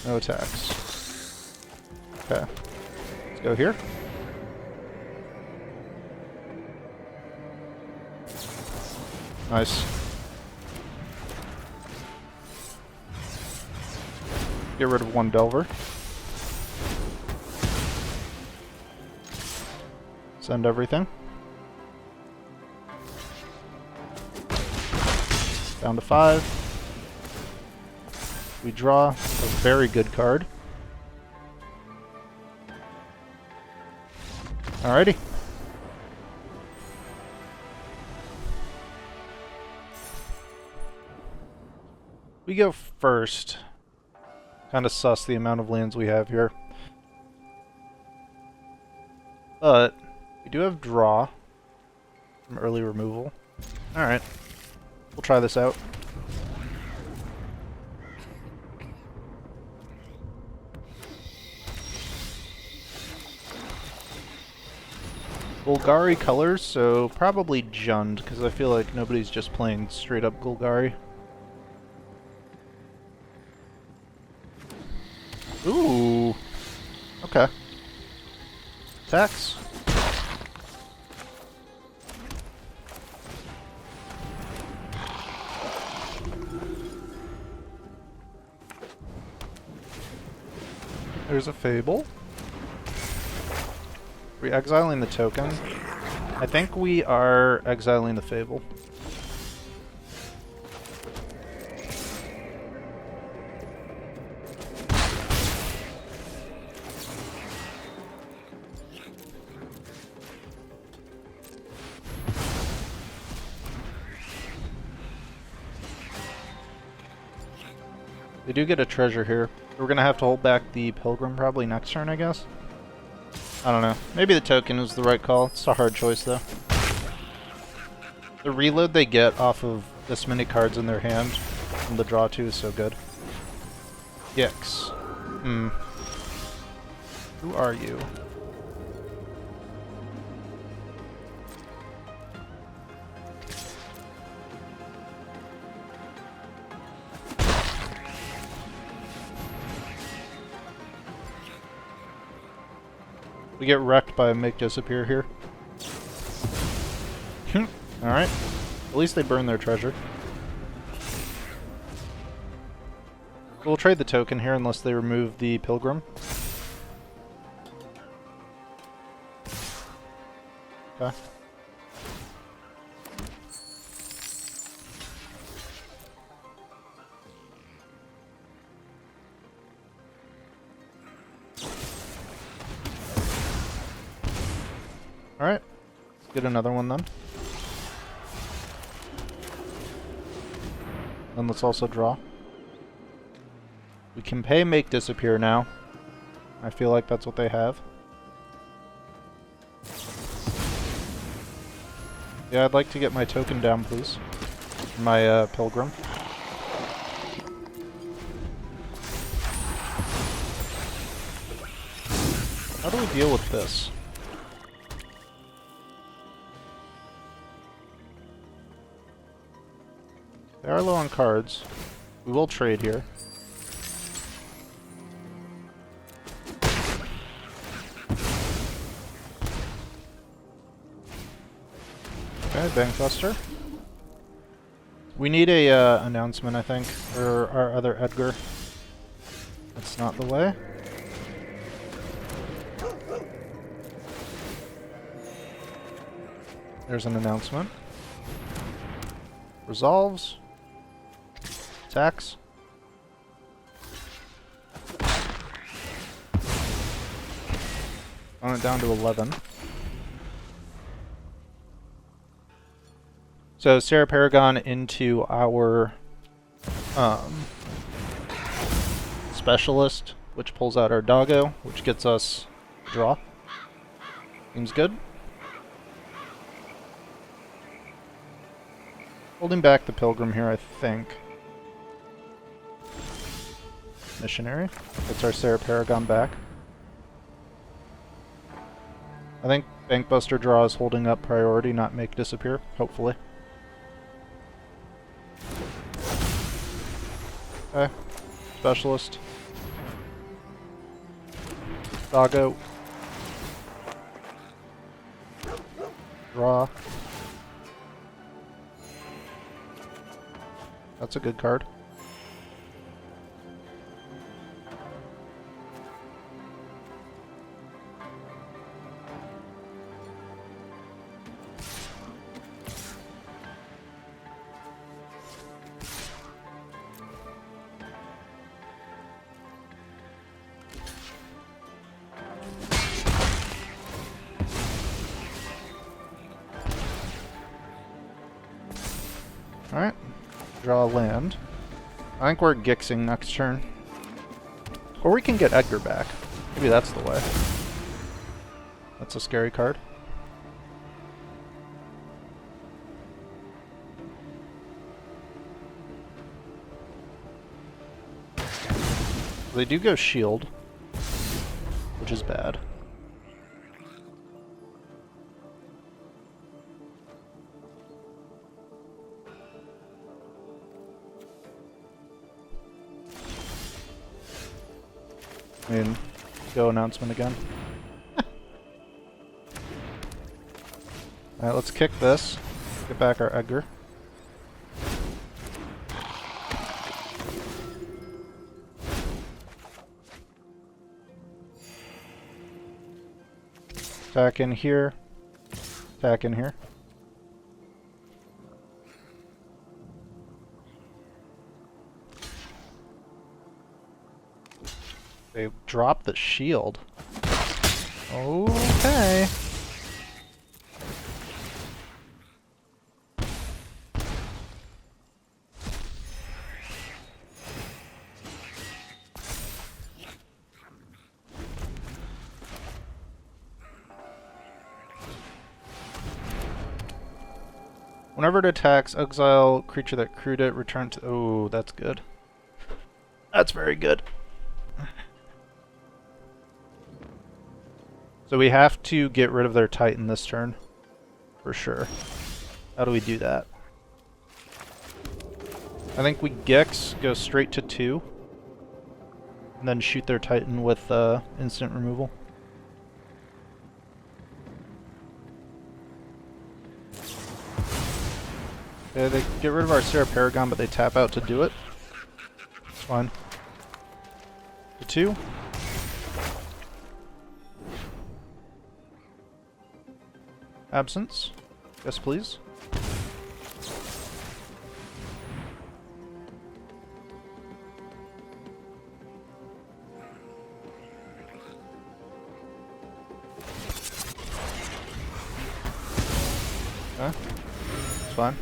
No attacks. Okay. Let's go here. Nice. Get rid of 1 Delver. Send everything. Down to 5. We draw a very good card. Alrighty. We go first. Kind of sus the amount of lands we have here. But we do have draw from early removal. Alright. We'll try this out. Golgari colors, so probably Jund, because I feel like nobody's just playing straight up Golgari. Ooh. Okay. Attacks. There's a Fable. Are we exiling the token? I think we are exiling the Fable. They do get a treasure here. We're gonna have to hold back the Pilgrim probably next turn, I guess. I don't know. Maybe the token is the right call. It's a hard choice, though. The reload they get off of this many cards in their hand from the draw too is so good. Yikes. Who are you? We get wrecked by a Make Disappear here. Alright. At least they burn their treasure. We'll trade the token here unless they remove the Pilgrim. Okay. Alright, let's get another one then. And let's also draw. We can pay Make Disappear now. I feel like that's what they have. Yeah, I'd like to get my token down, please. My Pilgrim. How do we deal with this? They are low on cards. We will trade here. Okay, Bankbuster. We need a announcement, I think, for our other Edgar. That's not the way. There's an announcement. Resolves. Attacks. On it down to 11. So Sarah Paragon into our specialist, which pulls out our doggo, which gets us draw. Seems good. Holding back the Pilgrim here, I think. Missionary. Gets our Sarah Paragon back. I think Bankbuster draw is holding up priority, not Make Disappear, hopefully. Okay. Specialist. Doggo. Draw. That's a good card. Alright. Draw a land. I think we're Gixing next turn. Or we can get Edgar back. Maybe that's the way. That's a scary card. They do go shield, which is bad. I mean, go announcement again. Alright, let's kick this. Get back our Edgar. Attack in here. Attack in here. They dropped the shield. Okay. Whenever it attacks, exile creature that crewed it, return to... Oh, that's good. That's very good. So we have to get rid of their Titan this turn, for sure. How do we do that? I think we Gix, go straight to 2, and then shoot their Titan with instant removal. Yeah, they get rid of our Sarah Paragon, but they tap out to do it. It's fine. To 2. Absence. Yes, please. Okay. It's fine.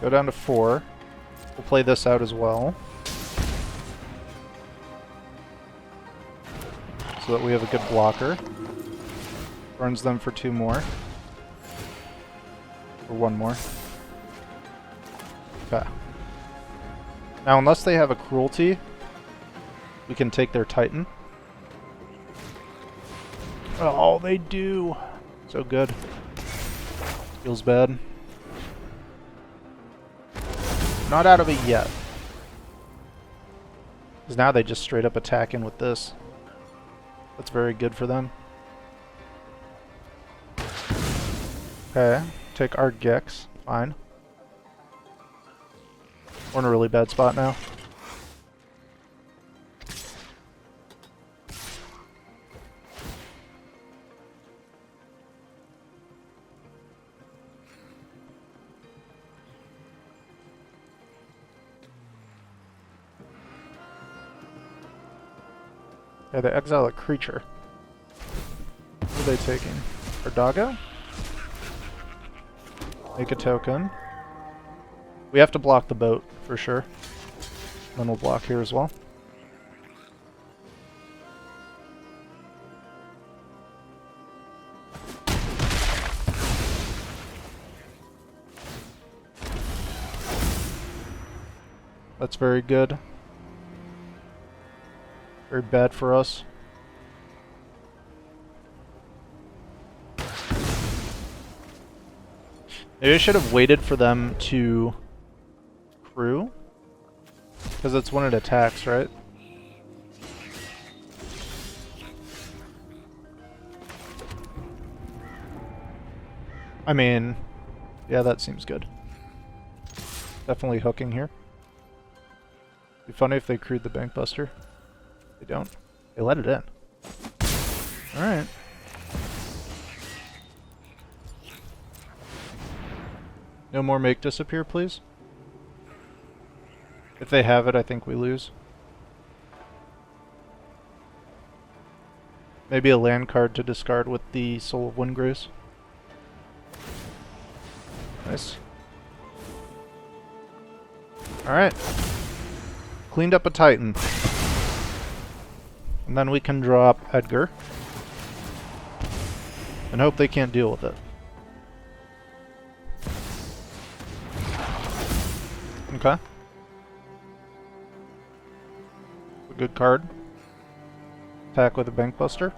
Go down to 4. We'll play this out as well, so that we have a good blocker. Burns them for 2 more. Or 1 more. Okay. Now, unless they have a cruelty, we can take their Titan. Oh, they do! So good. Feels bad. Not out of it yet. Because now they just straight up attack in with this. That's very good for them. Okay, take our Gex. Fine. We're in a really bad spot now. Yeah, they exile a creature. What are they taking? Our doggo? Make a token. We have to block the boat, for sure. Then we'll block here as well. That's very good. Very bad for us. Maybe I should have waited for them to crew. Because it's when it attacks, right? I mean, yeah, that seems good. Definitely hooking here. Be funny if they crewed the Bank Buster. They don't. They let it in. Alright. No more make disappear, please. If they have it, I think we lose. Maybe a land card to discard with the Soul of Windgrace. Nice. Alright. Cleaned up a Titan. And then we can drop Edgar. And hope they can't deal with it. Okay. A good card. Attack with a Bankbuster.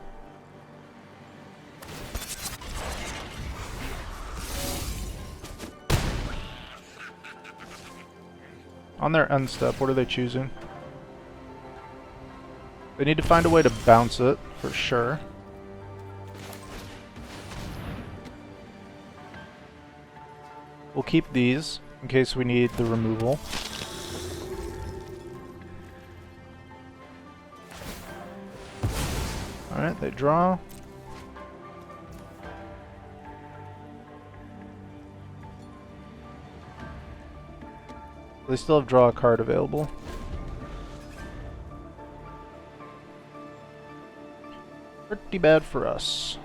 On their end step, what are they choosing? They need to find a way to bounce it, for sure. We'll keep these in case we need the removal. Alright, they draw. They still have draw a card available. Pretty bad for us.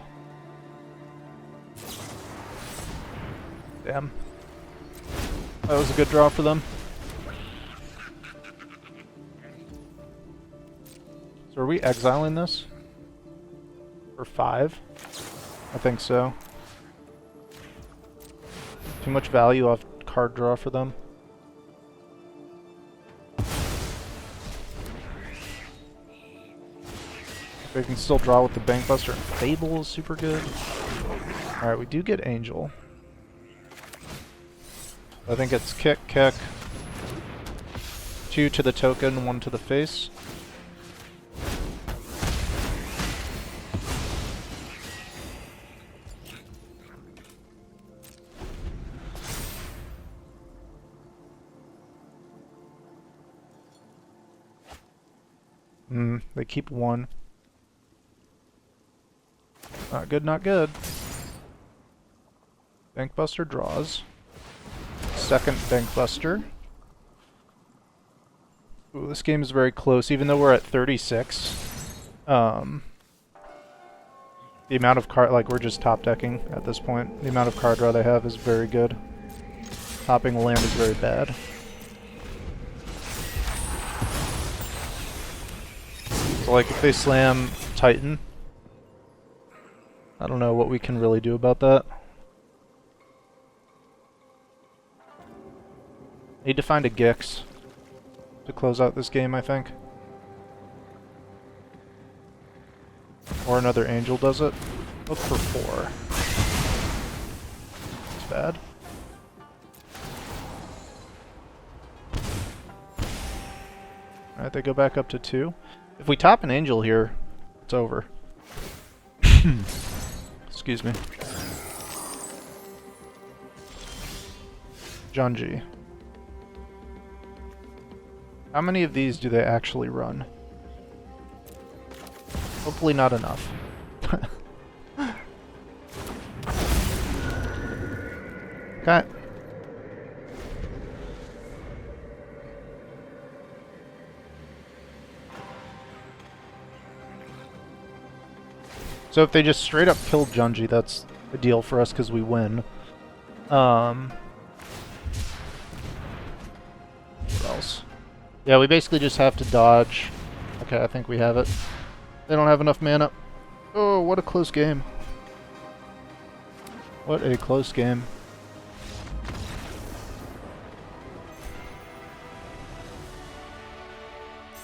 Damn. That was a good draw for them. So are we exiling this? For 5? I think so. Too much value off card draw for them. They can still draw with the Bankbuster, and Fable is super good. Alright, we do get Angel. I think it's kick, kick. 2 to the token, 1 to the face. They keep 1. Not good, not good. Bankbuster draws. Second Bankbuster. Ooh, this game is very close, even though we're at 36. The amount of card, like, we're just top decking at this point. The amount of card draw they have is very good. Topping land is very bad. So, like, if they slam Titan, I don't know what we can really do about that. Need to find a Gix to close out this game, I think. Or another Angel does it. Look for 4. It's bad. Alright, they go back up to 2. If we top an Angel here, it's over. Excuse me. Junji. How many of these do they actually run? Hopefully not enough. Okay. So if they just straight up kill Junji, that's a deal for us because we win. What else? Yeah, we basically just have to dodge. Okay, I think we have it. They don't have enough mana. Oh, what a close game. What a close game.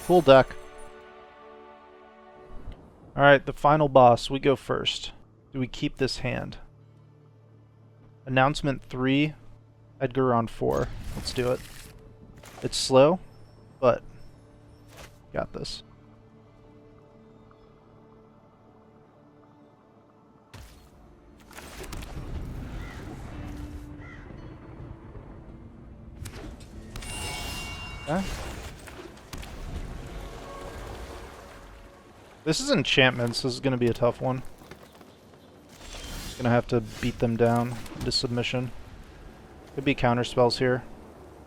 Cool deck. Alright, the final boss. We go first. Do we keep this hand? Announcement 3. Edgar on 4. Let's do it. It's slow, but got this. Okay. This is enchantments. This is going to be a tough one. Just going to have to beat them down into submission. Could be counter spells here.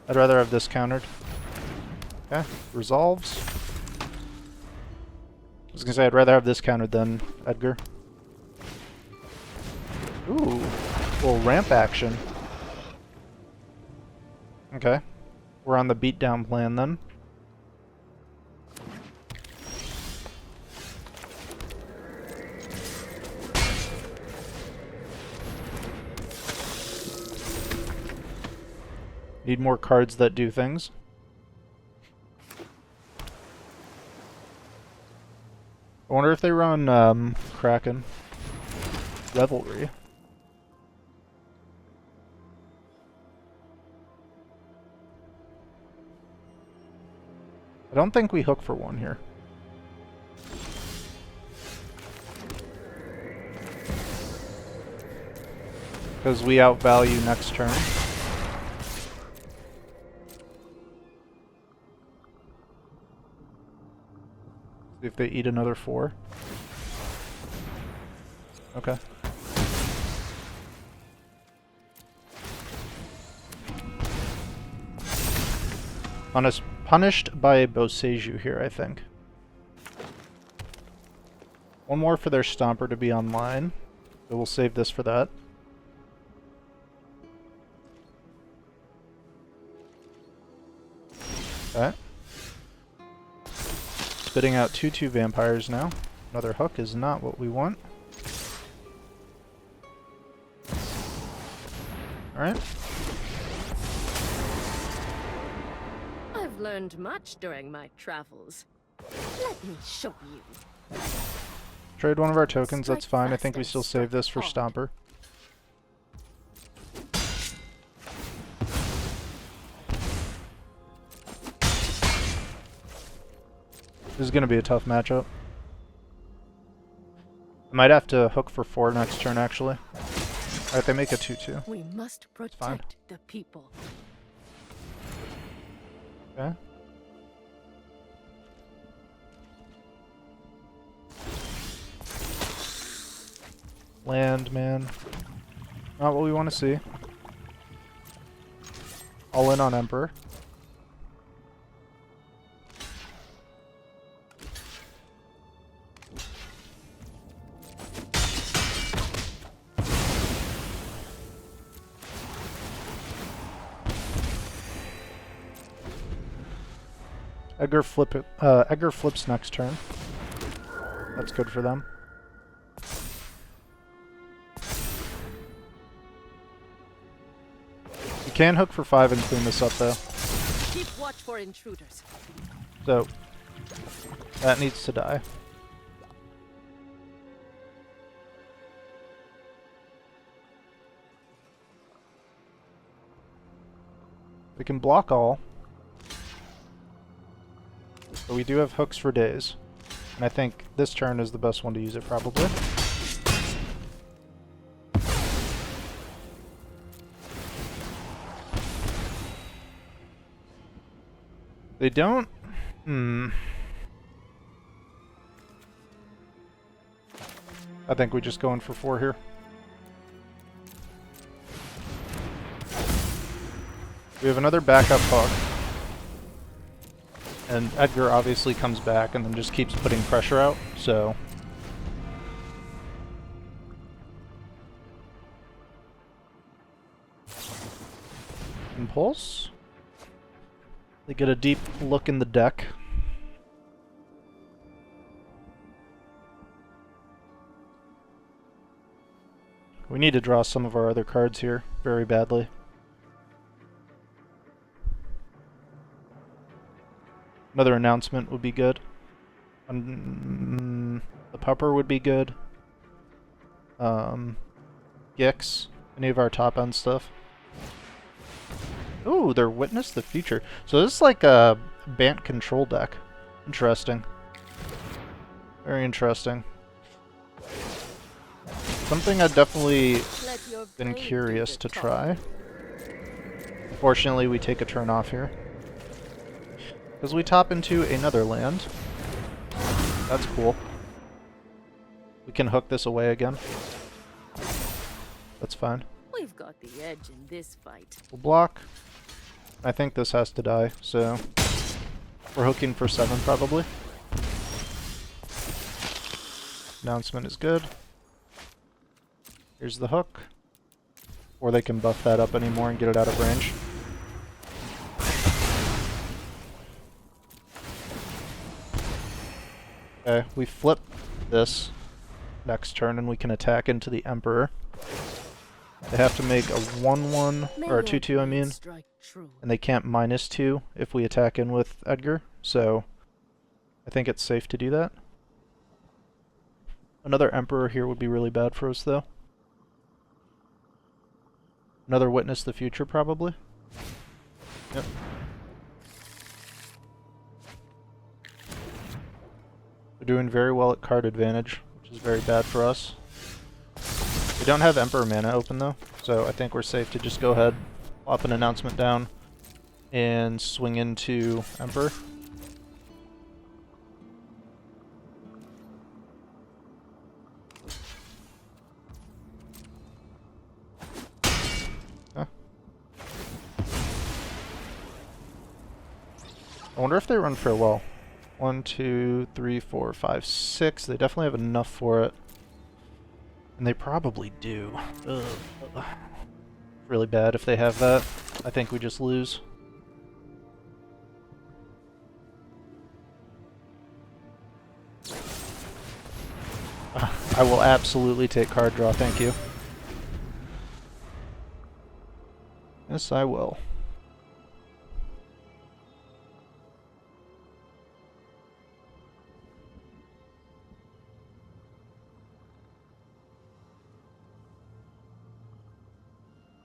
I'd rather have this countered. Okay, resolves. I was gonna say I'd rather have this countered than Edgar. Ooh, little ramp action. Okay, we're on the beatdown plan then. Need more cards that do things. I wonder if they run Kraken. Revelry. I don't think we hook for one here. Because we outvalue next turn. See if they eat another 4. Okay. Punished by Boseiju here, I think. One more for their Stomper to be online. So we'll save this for that. Okay. Spitting out 2/2 vampires now. Another hook is not what we want. Alright. I've learned much during my travels. Let me show you. Trade one of our tokens, that's fine. I think we still save this for Stomper. This is going to be a tough matchup. I might have to hook for 4 next turn, actually. Alright, they make a 2/2. We must protect the people. Okay. Land, man. Not what we want to see. All in on Emperor. Edgar flips next turn. That's good for them. You can hook for 5 and clean this up though. Keep watch for intruders. So that needs to die. We can block all. But we do have hooks for days. And I think this turn is the best one to use it, probably. They don't... I think we just go in for 4 here. We have another backup hook. And Edgar obviously comes back and then just keeps putting pressure out, so... Impulse? They get a deep look in the deck. We need to draw some of our other cards here very badly. Another announcement would be good. The Pupper would be good. Gix, any of our top end stuff. Ooh, they're Witness the Future. So this is like a Bant control deck. Interesting. Very interesting. Something I've definitely been curious to try. Unfortunately, we take a turn off here. Because we top into another land. That's cool. We can hook this away again. That's fine. We I've got the edge in this fight. We'll block. I think this has to die, so we're hooking for 7 probably. Announcement is good. Here's the hook. Or they can buff that up anymore and get it out of range. Okay, we flip this next turn and we can attack into the Emperor. They have to make a 1/1, or a 2/2 I mean, and they can't -2 if we attack in with Edgar, so I think it's safe to do that. Another Emperor here would be really bad for us though. Another Witness the Future probably. Yep. We're doing very well at card advantage, which is very bad for us. We don't have Emperor mana open though, so I think we're safe to just go ahead, pop an announcement down, and swing into Emperor. Huh. I wonder if they run Farewell. 1, 2, 3, 4, 5, 6. They definitely have enough for it. And they probably do. Ugh. Really bad if they have that. I think we just lose. I will absolutely take card draw, thank you. Yes, I will.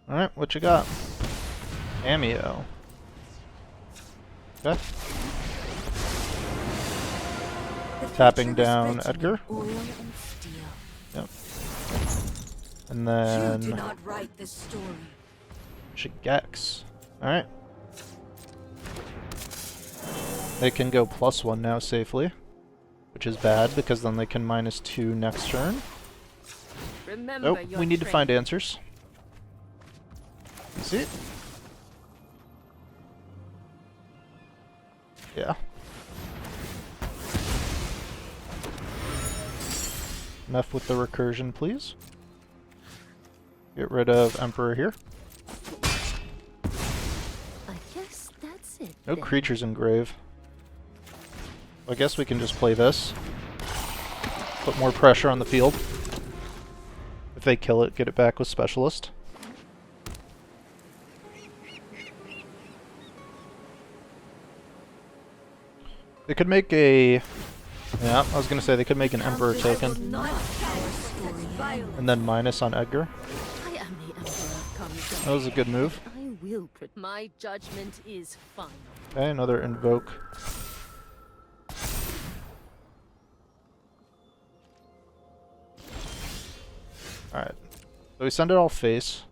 Alright, what you got? Cameo. Okay. Tapping down Edgar. Yep. And then You do not write this story. Shigex. Alright. They can go +1 now safely, which is bad because then they can -2 next turn. Remember Nope, we need to find answers. See? Yeah. Enough with the recursion, please. Get rid of Emperor here. I guess that's it. No then. creatures in grave. I guess we can just play this. Put more pressure on the field. If they kill it, get it back with Specialist. They could make a... Yeah, I was gonna say they could make an Emperor token. And then minus on Edgar. I am the Emperor of Kamigawa. That was a good move. I will put my judgment is final. Okay, another Invoke. Alright. So we send it all face.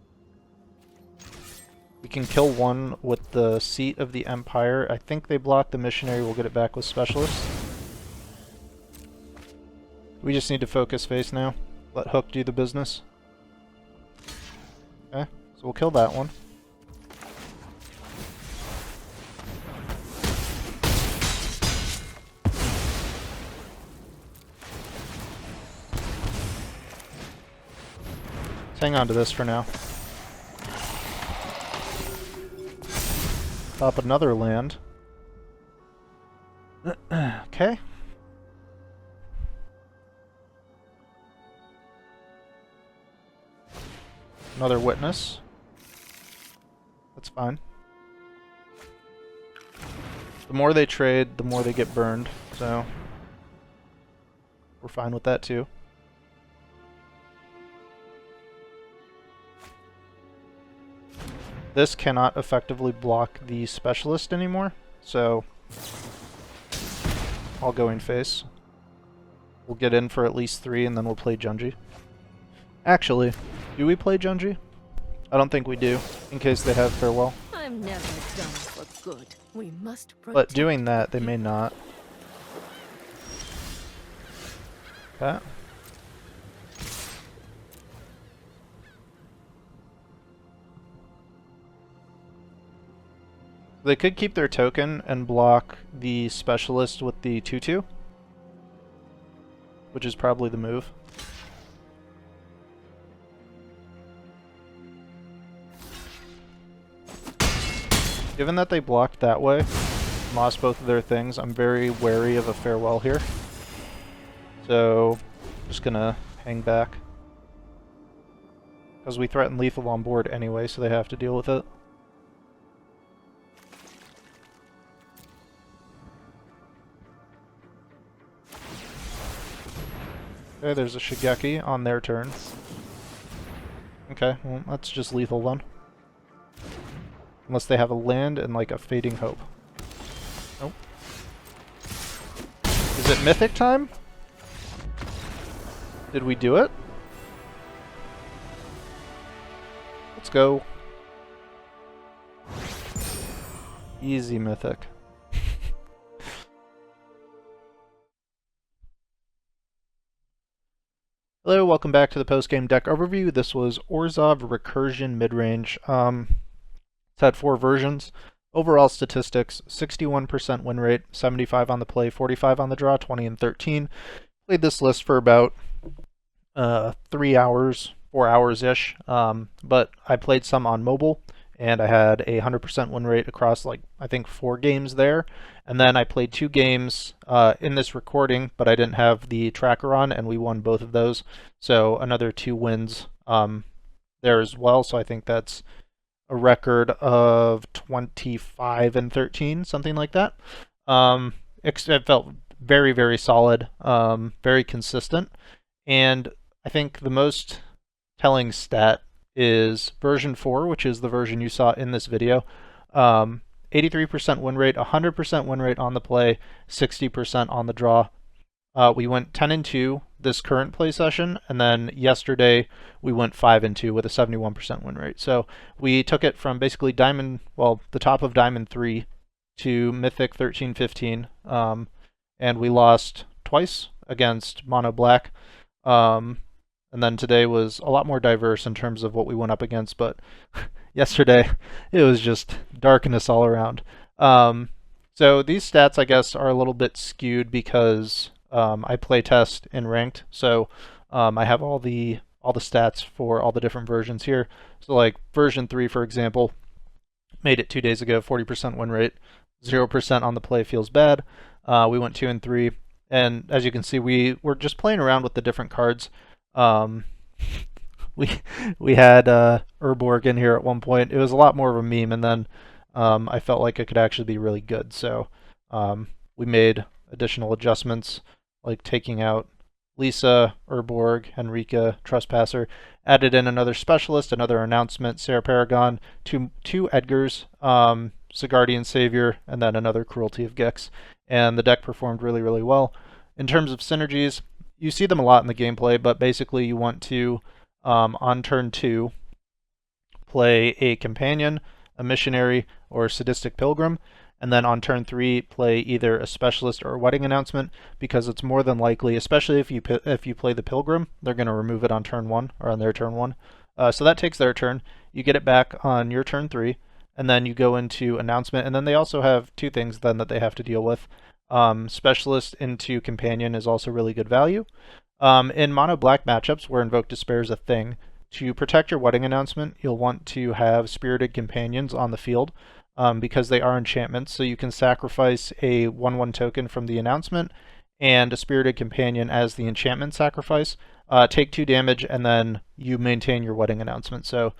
We can kill one with the Seat of the Empire. I think they block the Missionary. We'll get it back with Specialist. We just need to focus face now. Let Hook do the business. Okay, so we'll kill that one. Let's hang on to this for now. Pop another land. Okay. Another Witness. That's fine. The more they trade, the more they get burned, so we're fine with that too. This cannot effectively block the Specialist anymore, so I'll go in face. We'll get in for at least 3 and then we'll play Junji. Actually, do we play Junji? I don't think we do, in case they have Farewell. I'm never done for good. We must protect. But doing that, they may not. Okay. They could keep their token and block the specialist with the 2/2, which is probably the move. Given that they blocked that way, lost both of their things, I'm very wary of a farewell here. So, just gonna hang back. Because we threaten lethal on board anyway, so they have to deal with it. Okay, there's a Shigeki on their turn. Okay, well, that's just lethal then. Unless they have a land and like a Fading Hope. Nope. Is it Mythic time? Did we do it? Let's go. Easy Mythic. Hello, welcome back to the post-game deck overview. This was Orzhov Recursion Midrange. It's had 4 versions. Overall statistics, 61% win rate, 75 on the play, 45 on the draw, 20 and 13. Played this list for about 3 hours, 4 hours-ish, but I played some on mobile, and I had a 100% win rate across, like, I think 4 games there. And then I played 2 games in this recording, but I didn't have the tracker on, and we won both of those. So another 2 wins there as well, so I think that's a record of 25 and 13, something like that. It felt very, very solid, very consistent. And I think the most telling stat is version 4, which is the version you saw in this video. 83% win rate, 100% win rate on the play, 60% on the draw. We went 10 and 2 this current play session, and then yesterday we went 5 and 2 with a 71% win rate. So we took it from basically Diamond, well, the top of Diamond 3 to Mythic 13, 15, and we lost twice against Mono Black. And then today was a lot more diverse in terms of what we went up against, but yesterday it was just darkness all around. So these stats, I guess, are a little bit skewed because I play test in ranked, so I have all the stats for all the different versions here. So like version 3, for example, made it 2 days ago, 40% win rate, 0% on the play, feels bad. We went 2 and 3, and as you can see, we were just playing around with the different cards. We had Urborg in here at one point. It was a lot more of a meme, and then I felt like it could actually be really good. So we made additional adjustments, like taking out Lisa, Urborg, Henrika, Trespasser, added in another specialist, another announcement, Sarah Paragon, two Edgars, Sigardian Savior, and then another Cruelty of Gix. And the deck performed really, really well. In terms of synergies, you see them a lot in the gameplay, but basically you want to, on turn 2, play a companion, a missionary, or a sadistic pilgrim, and then on turn 3 play either a specialist or a wedding announcement, because it's more than likely, especially if you play the pilgrim, they're going to remove it on turn 1, or on their turn 1. So that takes their turn. You get it back on your turn 3, and then you go into announcement, and then they also have 2 things then that they have to deal with. Specialist into companion is also really good value. In mono black matchups where Invoke Despair is a thing, to protect your wedding announcement, you'll want to have spirited companions on the field, because they are enchantments, so you can sacrifice a 1/1 token from the announcement and a spirited companion as the enchantment sacrifice. Take 2 damage, and then you maintain your wedding announcement. So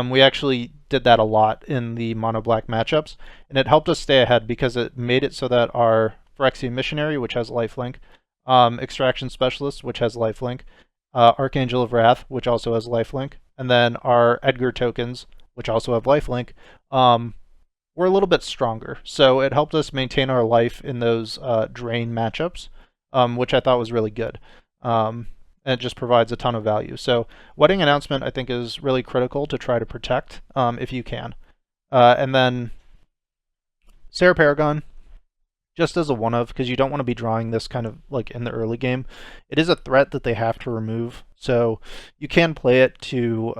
we actually did that a lot in the mono black matchups, and it helped us stay ahead because it made it so that our Phyrexian Missionary, which has lifelink, Extraction Specialist, which has lifelink, Archangel of Wrath, which also has lifelink, and then our Edgar tokens, which also have lifelink, were a little bit stronger. So it helped us maintain our life in those drain matchups, which I thought was really good. And it just provides a ton of value. So wedding announcement, I think, is really critical to try to protect if you can. And then Sarah Paragon, just as a one of, because you don't want to be drawing this kind of like in the early game. It is a threat that they have to remove, so you can play it to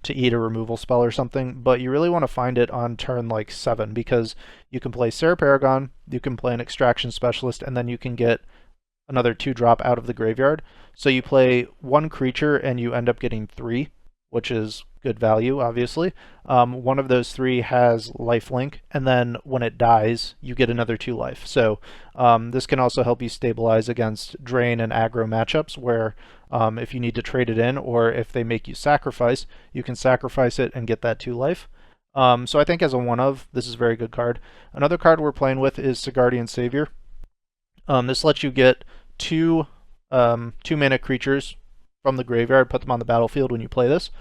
eat a removal spell or something, but you really want to find it on turn like 7, because you can play Sarah Paragon, you can play an Extraction Specialist, and then you can get another 2-drop out of the graveyard. So you play 1 creature and you end up getting 3, which is good value, obviously. One of those 3 has lifelink, and then when it dies, you get another 2 life. So this can also help you stabilize against drain and aggro matchups, where if you need to trade it in, or if they make you sacrifice, you can sacrifice it and get that 2 life. So I think as a one of, this is a very good card. Another card we're playing with is Sigardian Savior. This lets you get 2 mana creatures from the graveyard, put them on the battlefield when you play this.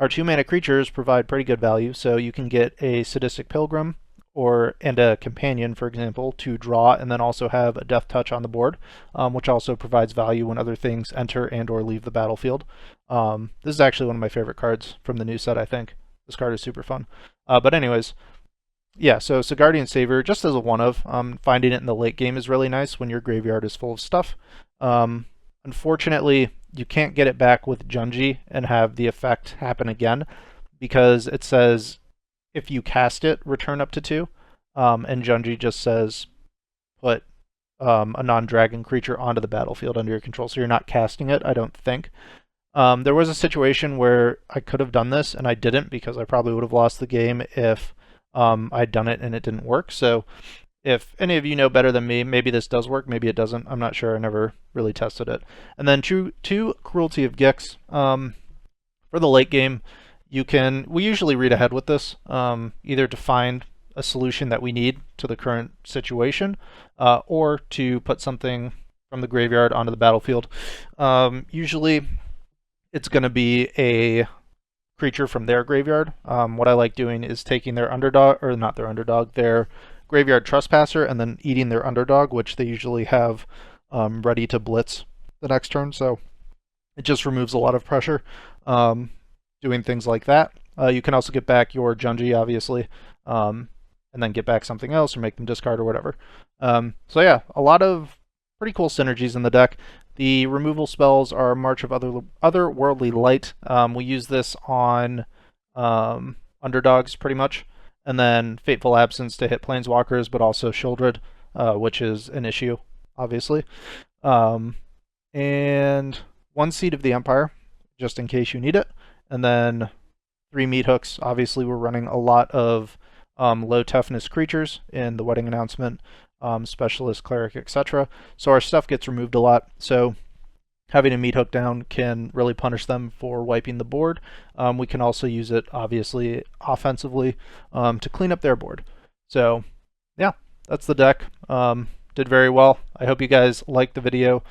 Our 2 mana creatures provide pretty good value, so you can get a Sadistic Pilgrim and a Companion, for example, to draw, and then also have a Death Touch on the board, which also provides value when other things enter and or leave the battlefield. This is actually one of my favorite cards from the new set, I think. This card is super fun. But anyways, yeah, so Sigardian Savior, just as a one of, finding it in the late game is really nice when your graveyard is full of stuff. Unfortunately, you can't get it back with Junji and have the effect happen again, because it says if you cast it, return up to 2, and Junji just says put a non-dragon creature onto the battlefield under your control, so you're not casting it, I don't think. There was a situation where I could have done this, and I didn't, because I probably would have lost the game if I'd done it and it didn't work. So if any of you know better than me, maybe this does work, maybe it doesn't. I'm not sure. I never really tested it. And then 2 Cruelty of Gix. For the late game, we usually read ahead with this, either to find a solution that we need to the current situation, or to put something from the graveyard onto the battlefield. Usually it's going to be a creature from their graveyard. What I like doing is taking their their Graveyard Trespasser, and then eating their underdog, which they usually have ready to blitz the next turn, so it just removes a lot of pressure doing things like that. You can also get back your Junji, obviously, and then get back something else or make them discard or whatever. So yeah, a lot of pretty cool synergies in the deck. The removal spells are March of Otherworldly Light. We use this on underdogs pretty much, and then Fateful Absence to hit Planeswalkers, but also Shieldred, which is an issue, obviously. And 1 Seed of the Empire, just in case you need it. And then 3 Meat Hooks. Obviously, we're running a lot of low toughness creatures in the Wedding Announcement, Specialist, Cleric, etc. So our stuff gets removed a lot. So having a Meat Hook down can really punish them for wiping the board. We can also use it, obviously, offensively to clean up their board. So, yeah, that's the deck. Did very well. I hope you guys liked the video.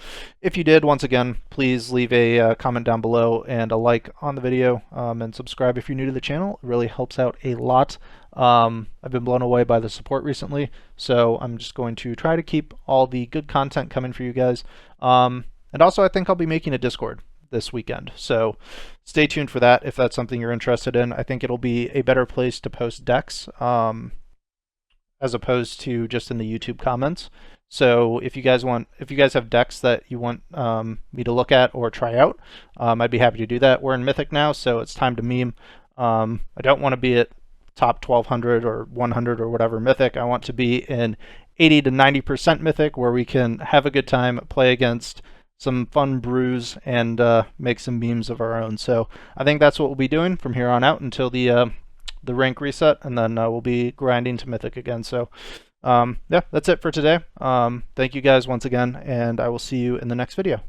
If you did, once again, please leave a comment down below and a like on the video, and subscribe if you're new to the channel. It really helps out a lot. I've been blown away by the support recently, so I'm just going to try to keep all the good content coming for you guys. And also, I think I'll be making a Discord this weekend, so stay tuned for that if that's something you're interested in. I think it'll be a better place to post decks, as opposed to just in the YouTube comments. So if you guys have decks that you want me to look at or try out, I'd be happy to do that. We're in Mythic now, so it's time to meme. I don't want to be at top 1200 or 100 or whatever Mythic. I want to be in 80 to 90% Mythic, where we can have a good time, play against some fun brews, and make some memes of our own. So I think that's what we'll be doing from here on out until the rank reset, and then we'll be grinding to Mythic again. So yeah, that's it for today. Thank you guys once again, and I will see you in the next video.